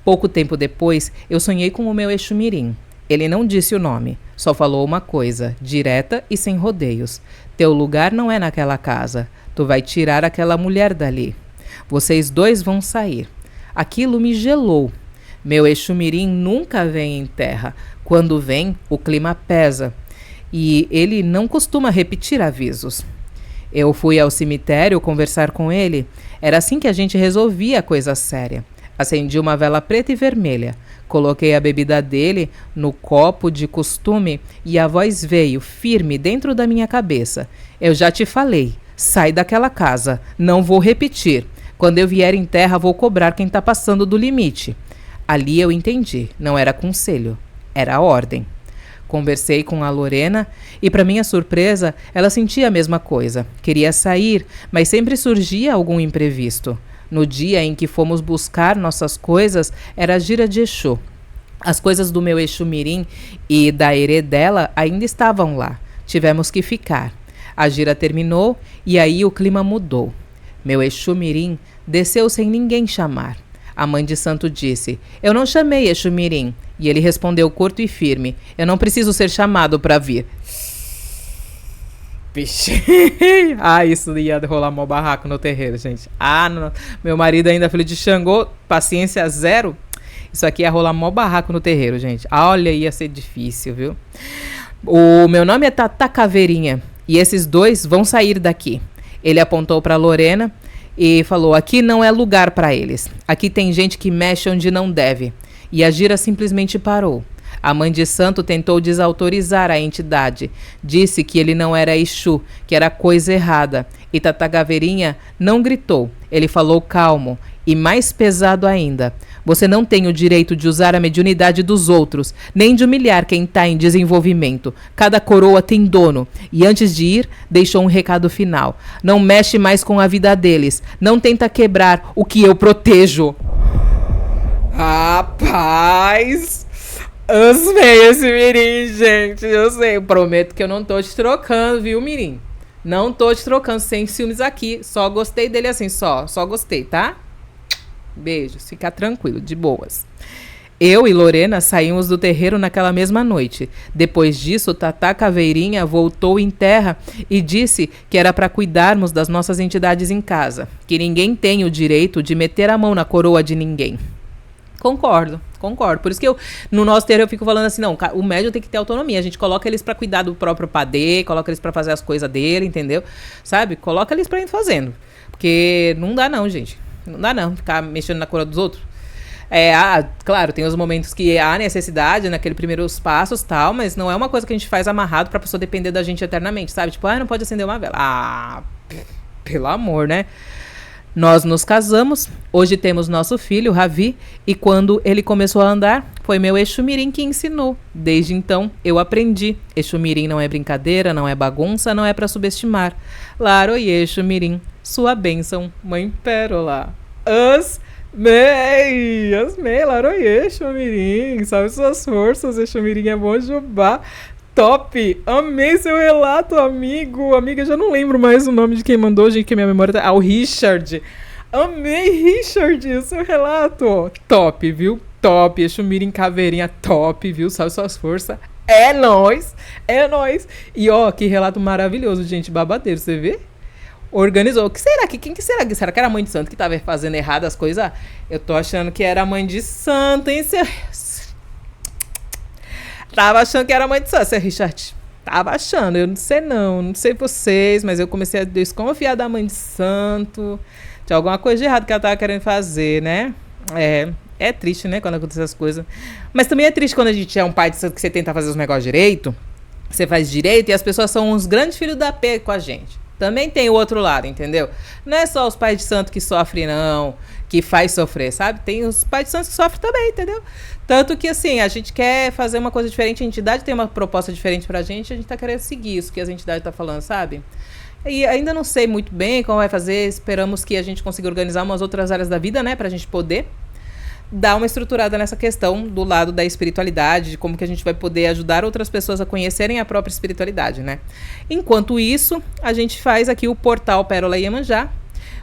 Pouco tempo depois, eu sonhei com o meu Exu Mirim. Ele não disse o nome, só falou uma coisa, direta e sem rodeios. Teu lugar não é naquela casa. Tu vai tirar aquela mulher dali. Vocês dois vão sair. Aquilo me gelou. Meu Exu Mirim nunca vem em terra. Quando vem, o clima pesa. E ele não costuma repetir avisos. Eu fui ao cemitério conversar com ele. Era assim que a gente resolvia a coisa séria. Acendi uma vela preta e vermelha. Coloquei a bebida dele no copo de costume e a voz veio, firme, dentro da minha cabeça. Eu já te falei. Sai daquela casa. Não vou repetir. Quando eu vier em terra, vou cobrar quem está passando do limite. Ali eu entendi, não era conselho, era ordem. Conversei com a Lorena e, para minha surpresa, ela sentia a mesma coisa. Queria sair, mas sempre surgia algum imprevisto. No dia em que fomos buscar nossas coisas, era a gira de Exu. As coisas do meu Exu Mirim e da herê dela ainda estavam lá. Tivemos que ficar. A gira terminou e aí o clima mudou. Meu Exu Mirim desceu sem ninguém chamar. A mãe de santo disse, eu não chamei Exu Mirim. E ele respondeu curto e firme, eu não preciso ser chamado para vir. Vixe. Isso ia rolar mó barraco no terreiro, gente. Não. Meu marido ainda filho de Xangô, paciência zero. Isso aqui ia rolar mó barraco no terreiro, gente. Olha, ia ser difícil, viu? O meu nome é Tata Caveirinha e esses dois vão sair daqui. Ele apontou para Lorena e falou, aqui não é lugar para eles. Aqui tem gente que mexe onde não deve. E a gira simplesmente parou. A mãe de santo tentou desautorizar a entidade. Disse que ele não era Exu, que era coisa errada. E Tata Caveirinha não gritou. Ele falou calmo e mais pesado ainda. Você não tem o direito de usar a mediunidade dos outros, nem de humilhar quem está em desenvolvimento. Cada coroa tem dono. E antes de ir, deixou um recado final. Não mexe mais com a vida deles. Não tenta quebrar o que eu protejo. Rapaz, amei esse Mirim, gente. Eu sei, eu prometo que eu não tô te trocando, viu, Mirim? Não tô te trocando, sem ciúmes aqui. Só gostei dele assim, só gostei, tá? Beijos, fica tranquilo, de boas. Eu e Lorena saímos do terreiro naquela mesma noite. Depois disso, Tata Caveirinha voltou em terra e disse que era para cuidarmos das nossas entidades em casa. Que ninguém tem o direito de meter a mão na coroa de ninguém. Concordo. Por isso que no nosso terreiro eu fico falando assim, não, o médium tem que ter autonomia. A gente coloca eles pra cuidar do próprio padê, coloca eles pra fazer as coisas dele, entendeu? Sabe? Coloca eles pra ir fazendo. Porque não dá não, gente. Não dá não, ficar mexendo na coroa dos outros. Claro, tem os momentos que há necessidade, naqueles primeiros passos e tal, mas não é uma coisa que a gente faz amarrado pra pessoa depender da gente eternamente, sabe? Tipo, não pode acender uma vela. Pelo amor, né? Nós nos casamos, hoje temos nosso filho, Ravi, e quando ele começou a andar, Foi meu Exu Mirim que ensinou. Desde então, eu aprendi. Exu Mirim não é brincadeira, não é bagunça, não é pra subestimar. Laroie Exu Mirim, sua bênção, mãe pérola. Asmei, Laroie Exu Mirim, salve suas forças, Exu Mirim é bom Jubá. Top! Amei seu relato, amigo. Amiga, já não lembro mais o nome de quem mandou, gente, que minha memória tá... Ah, o Richard. Amei, Richard, o seu relato. Top, viu? Top. Exu Mirim Caveirinha, top, viu? Salve suas forças. É nóis. É nóis. E ó, que relato maravilhoso, gente. Babadeiro, você vê? Organizou. O que será que? Quem que será? Será que era a mãe de santo que tava fazendo errado as coisas? Eu tô achando que era a mãe de santo, hein? Tava achando que era mãe de santo, Richard. Tava achando, eu não sei vocês, mas eu comecei a desconfiar da mãe de santo. Tinha alguma coisa de errado que ela tava querendo fazer, né? É triste, né, quando acontecem essas coisas. Mas também é triste quando a gente é um pai de santo que você tenta fazer os negócios direito, você faz direito e as pessoas são uns grandes filhos da P com a gente. Também tem o outro lado, entendeu? Não é só os pais de santo que sofrem, não, que faz sofrer, sabe? Tem os pais de santo que sofrem também, entendeu? Tanto que, assim, a gente quer fazer uma coisa diferente, a entidade tem uma proposta diferente pra gente, a gente tá querendo seguir isso que as entidades tá falando, sabe? E ainda não sei muito bem como vai fazer, esperamos que a gente consiga organizar umas outras áreas da vida, né, pra gente poder dar uma estruturada nessa questão do lado da espiritualidade, de como que a gente vai poder ajudar outras pessoas a conhecerem a própria espiritualidade, né? Enquanto isso, a gente faz aqui o Portal Pérola Iemanjá.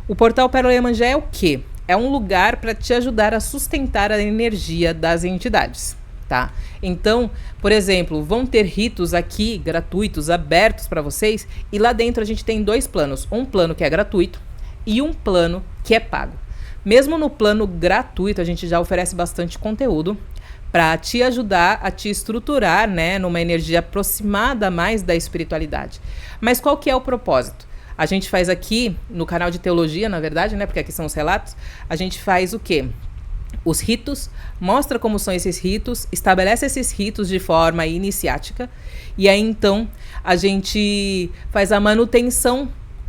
O Portal Pérola Iemanjá é o quê? É um lugar para te ajudar a sustentar a energia das entidades, tá? Então, por exemplo, vão ter ritos aqui gratuitos, abertos para vocês, e lá dentro a gente tem 2 planos. Um plano que é gratuito e um plano que é pago. Mesmo no plano gratuito, a gente já oferece bastante conteúdo para te ajudar a te estruturar, né, numa energia aproximada mais da espiritualidade. Mas qual que é o propósito? A gente faz aqui, no canal de teologia, na verdade, né, porque aqui são os relatos, a gente faz o quê? Os ritos, mostra como são esses ritos, estabelece esses ritos de forma iniciática, e aí então a gente faz a manutenção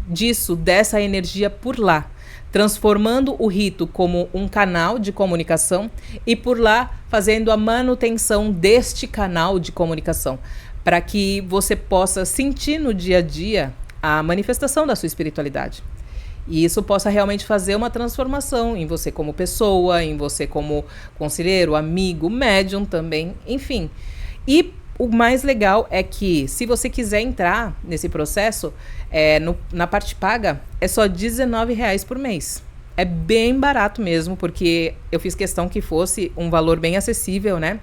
disso, dessa energia por lá, transformando o rito como um canal de comunicação e por lá fazendo a manutenção deste canal de comunicação, para que você possa sentir no dia a dia a manifestação da sua espiritualidade. E isso possa realmente fazer uma transformação em você como pessoa, em você como conselheiro, amigo, médium também, enfim. E o mais legal é que, se você quiser entrar nesse processo, na parte paga, é só R$19 por mês. É bem barato mesmo, porque eu fiz questão que fosse um valor bem acessível, né?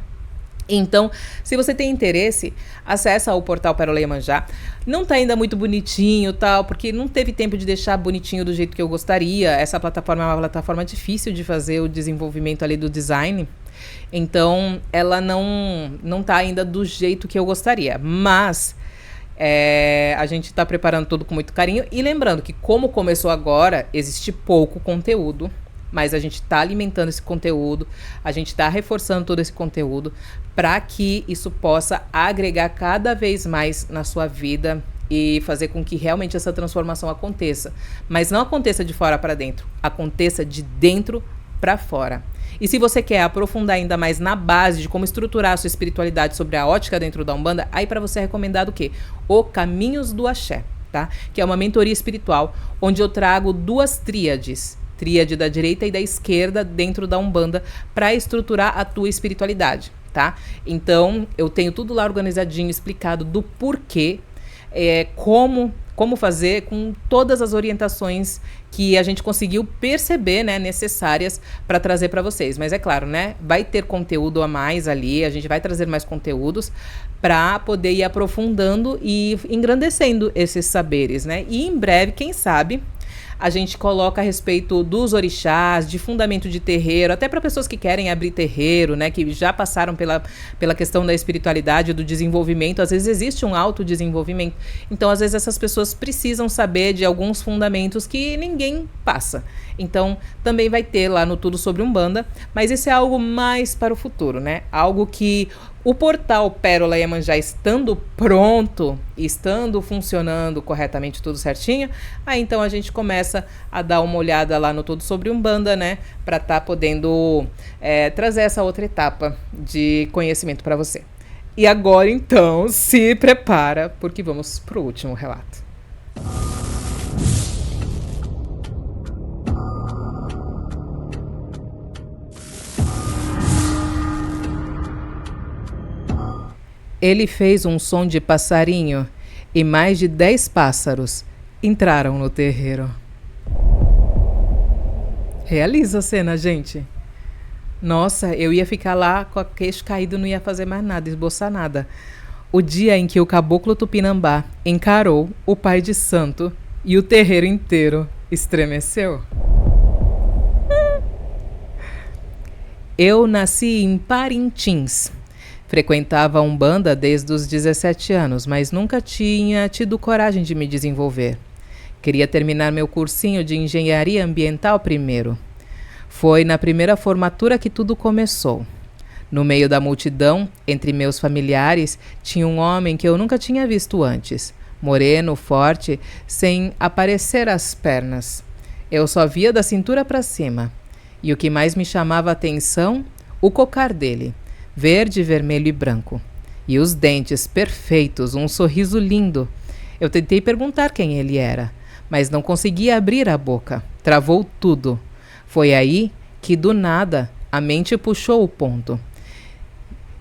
Então, se você tem interesse, acessa o Portal Pérola Iemanjá. Não tá ainda muito bonitinho, tal, porque não teve tempo de deixar bonitinho do jeito que eu gostaria. Essa plataforma é uma plataforma difícil de fazer o desenvolvimento ali do design. Então, ela não tá ainda do jeito que eu gostaria. Mas a gente está preparando tudo com muito carinho. E lembrando que, como começou agora, existe pouco conteúdo. Mas a gente está alimentando esse conteúdo, a gente está reforçando todo esse conteúdo para que isso possa agregar cada vez mais na sua vida e fazer com que realmente essa transformação aconteça. Mas não aconteça de fora para dentro, aconteça de dentro para fora. E se você quer aprofundar ainda mais na base de como estruturar a sua espiritualidade sobre a ótica dentro da Umbanda, aí para você é recomendado o quê? O Caminhos do Axé, tá? Que é uma mentoria espiritual onde eu trago 2 tríades. Tríade da direita e da esquerda dentro da Umbanda para estruturar a tua espiritualidade, tá? Então, eu tenho tudo lá organizadinho, explicado do porquê, como fazer, com todas as orientações que a gente conseguiu perceber, né, necessárias para trazer para vocês. Mas é claro, né, vai ter conteúdo a mais ali, a gente vai trazer mais conteúdos para poder ir aprofundando e engrandecendo esses saberes, né? E em breve, quem sabe, a gente coloca a respeito dos orixás, de fundamento de terreiro, até para pessoas que querem abrir terreiro, né, que já passaram pela questão da espiritualidade, do desenvolvimento. Às vezes existe um autodesenvolvimento. Então, às vezes, essas pessoas precisam saber de alguns fundamentos que ninguém passa. Então, também vai ter lá no Tudo Sobre Umbanda, mas isso é algo mais para o futuro, né? Algo que O portal Pérola Iemanjá estando pronto, estando funcionando corretamente, tudo certinho, aí então a gente começa a dar uma olhada lá no Tudo Sobre Umbanda, né? Para estar podendo trazer essa outra etapa de conhecimento para você. E agora então, se prepara, porque vamos pro último relato. Ele fez um som de passarinho e mais de 10 pássaros entraram no terreiro. Realiza a cena, gente. Nossa, eu ia ficar lá com o queixo caído, não ia fazer mais nada, esboçar nada. O dia em que o caboclo Tupinambá encarou o pai de santo e o terreiro inteiro estremeceu. Eu nasci em Parintins. Frequentava a Umbanda desde os 17 anos, mas nunca tinha tido coragem de me desenvolver. Queria terminar meu cursinho de engenharia ambiental primeiro. Foi na primeira formatura que tudo começou. No meio da multidão, entre meus familiares, tinha um homem que eu nunca tinha visto antes. Moreno, forte, sem aparecer as pernas. Eu só via da cintura para cima. E o que mais me chamava a atenção? O cocar dele. Verde, vermelho e branco. E os dentes perfeitos, um sorriso lindo. Eu tentei perguntar quem ele era, mas não conseguia abrir a boca. Travou tudo. Foi aí que, do nada, a mente puxou o ponto.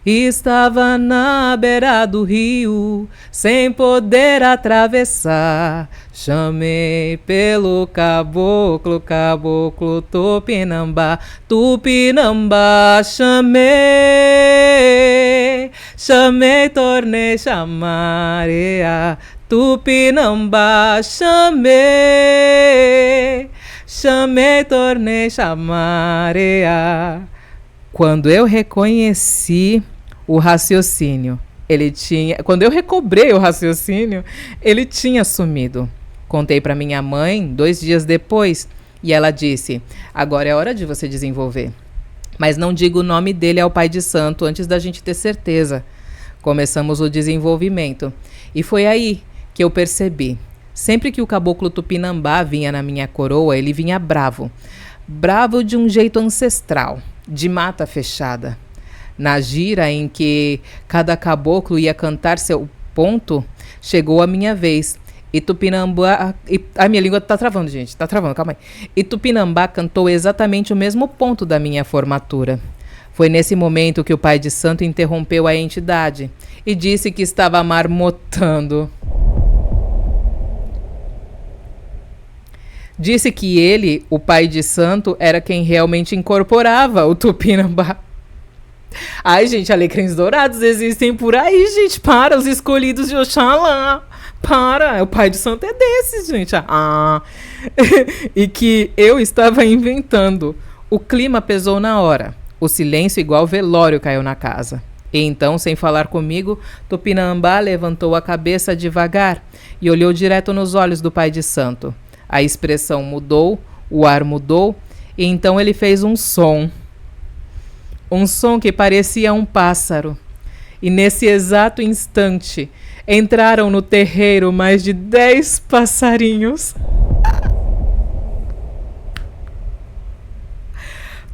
Estava na beira do rio, sem poder atravessar. Chamei pelo caboclo, caboclo Tupinambá. Tupinambá, chamei, chamei, tornei chamareia. Tupinambá, chamei, chamei, tornei chamareia. Quando eu reconheci o raciocínio, quando eu recobrei o raciocínio, ele tinha sumido. Contei para minha mãe 2 dias depois e ela disse: agora é hora de você desenvolver. Mas não diga o nome dele ao pai de santo antes da gente ter certeza. Começamos o desenvolvimento e foi aí que eu percebi. Sempre que o caboclo Tupinambá vinha na minha coroa, ele vinha bravo. Bravo de um jeito ancestral, de mata fechada. Na gira em que cada caboclo ia cantar seu ponto, chegou a minha vez. E Tupinambá... A minha língua tá travando, gente. Tá travando, calma aí. E Tupinambá cantou exatamente o mesmo ponto da minha formatura. Foi nesse momento que o pai de santo interrompeu a entidade e disse que estava marmotando. Disse que ele, o pai de santo, era quem realmente incorporava o Tupinambá. Ai, gente, alecrins dourados existem por aí, gente. Para, os escolhidos de Oxalá. Para, o pai de santo é desses, gente. E que eu estava inventando. O clima pesou na hora. O silêncio igual velório caiu na casa. E então, sem falar comigo, Tupinambá levantou a cabeça devagar e olhou direto nos olhos do pai de santo. A expressão mudou, o ar mudou, e então ele fez um som. Um som que parecia um pássaro. E nesse exato instante, entraram no terreiro mais de 10 passarinhos.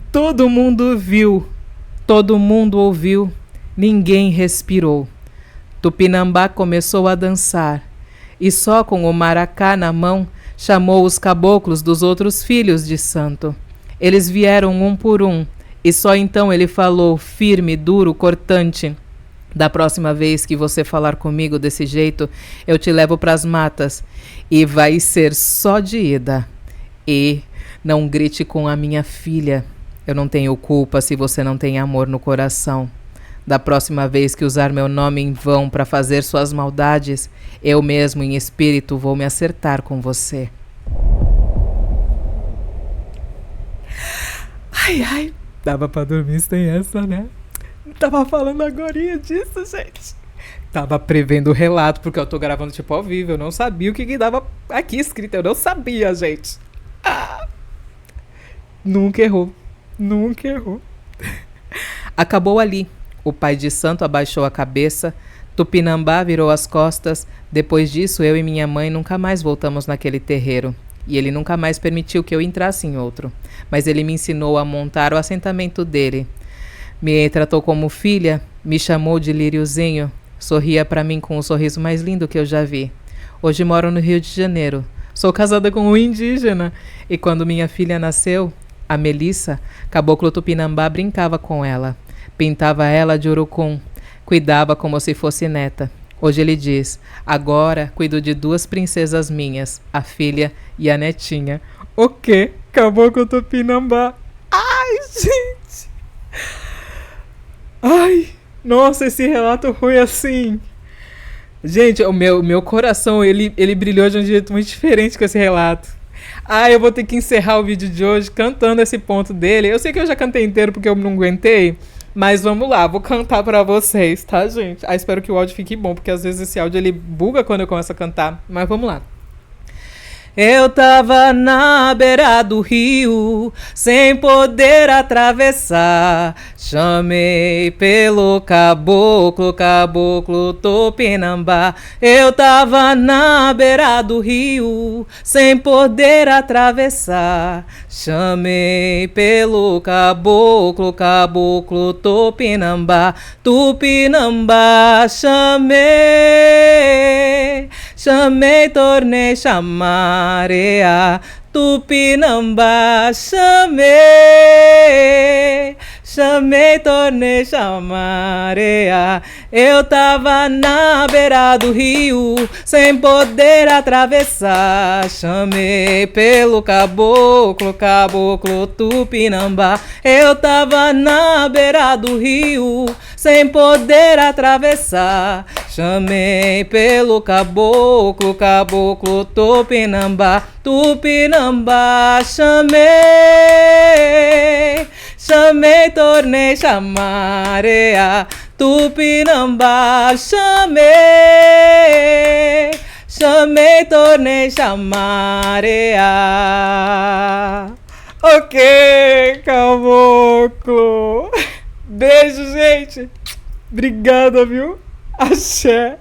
Todo mundo viu, todo mundo ouviu, ninguém respirou. Tupinambá começou a dançar, e só com o maracá na mão, chamou os caboclos dos outros filhos de santo. Eles vieram um por um, e só então ele falou, firme, duro, cortante: da próxima vez que você falar comigo desse jeito, eu te levo pras matas, e vai ser só de ida. E não grite com a minha filha. Eu não tenho culpa se você não tem amor no coração. Da próxima vez que usar meu nome em vão para fazer suas maldades, eu mesmo em espírito vou me acertar com você. Ai, ai, dava pra dormir sem essa, né? Tava falando agorinha disso, gente. Tava prevendo o relato, porque eu tô gravando tipo ao vivo. Eu não sabia o que dava aqui escrito. Eu não sabia, gente. Nunca errou. Nunca errou. Acabou ali. O pai de santo abaixou a cabeça, Tupinambá virou as costas. Depois disso, eu e minha mãe nunca mais voltamos naquele terreiro. E ele nunca mais permitiu que eu entrasse em outro. Mas ele me ensinou a montar o assentamento dele. Me tratou como filha, me chamou de Líriozinho, sorria para mim com o sorriso mais lindo que eu já vi. Hoje moro no Rio de Janeiro. Sou casada com um indígena. E quando minha filha nasceu, a Melissa, Caboclo Tupinambá brincava com ela. Pintava ela de urucum. Cuidava como se fosse neta. Hoje ele diz, agora cuido de 2 princesas minhas, a filha e a netinha. O quê? Caboclo Tupinambá. Ai, gente. Ai, nossa, esse relato foi assim. Gente, o meu coração, ele brilhou de um jeito muito diferente com esse relato. Ah, eu vou ter que encerrar o vídeo de hoje cantando esse ponto dele. Eu sei que eu já cantei inteiro porque eu não aguentei, mas vamos lá, vou cantar pra vocês, tá, gente? Ah, espero que o áudio fique bom, porque às vezes esse áudio ele buga quando eu começo a cantar. Mas vamos lá. Eu tava na beira do rio, sem poder atravessar. Chamei pelo caboclo, caboclo Tupinambá. Eu tava na beira do rio, sem poder atravessar. Chamei pelo caboclo, caboclo Tupinambá. Tupinambá, chamei. Chamei, tornei chamareia, Tupinambá, chamei. Chamei, tornei chamareia. Eu tava na beira do rio, sem poder atravessar. Chamei pelo caboclo, caboclo Tupinambá. Eu tava na beira do rio, sem poder atravessar. Chamei pelo caboclo, caboclo Tupinambá. Tupinambá, chamei. Chamei, tornei chamareia, Tupinambá, chamei. Chamei, tornei chamareia. Ok, caboclo. Beijo, gente. Obrigada, viu? Axé.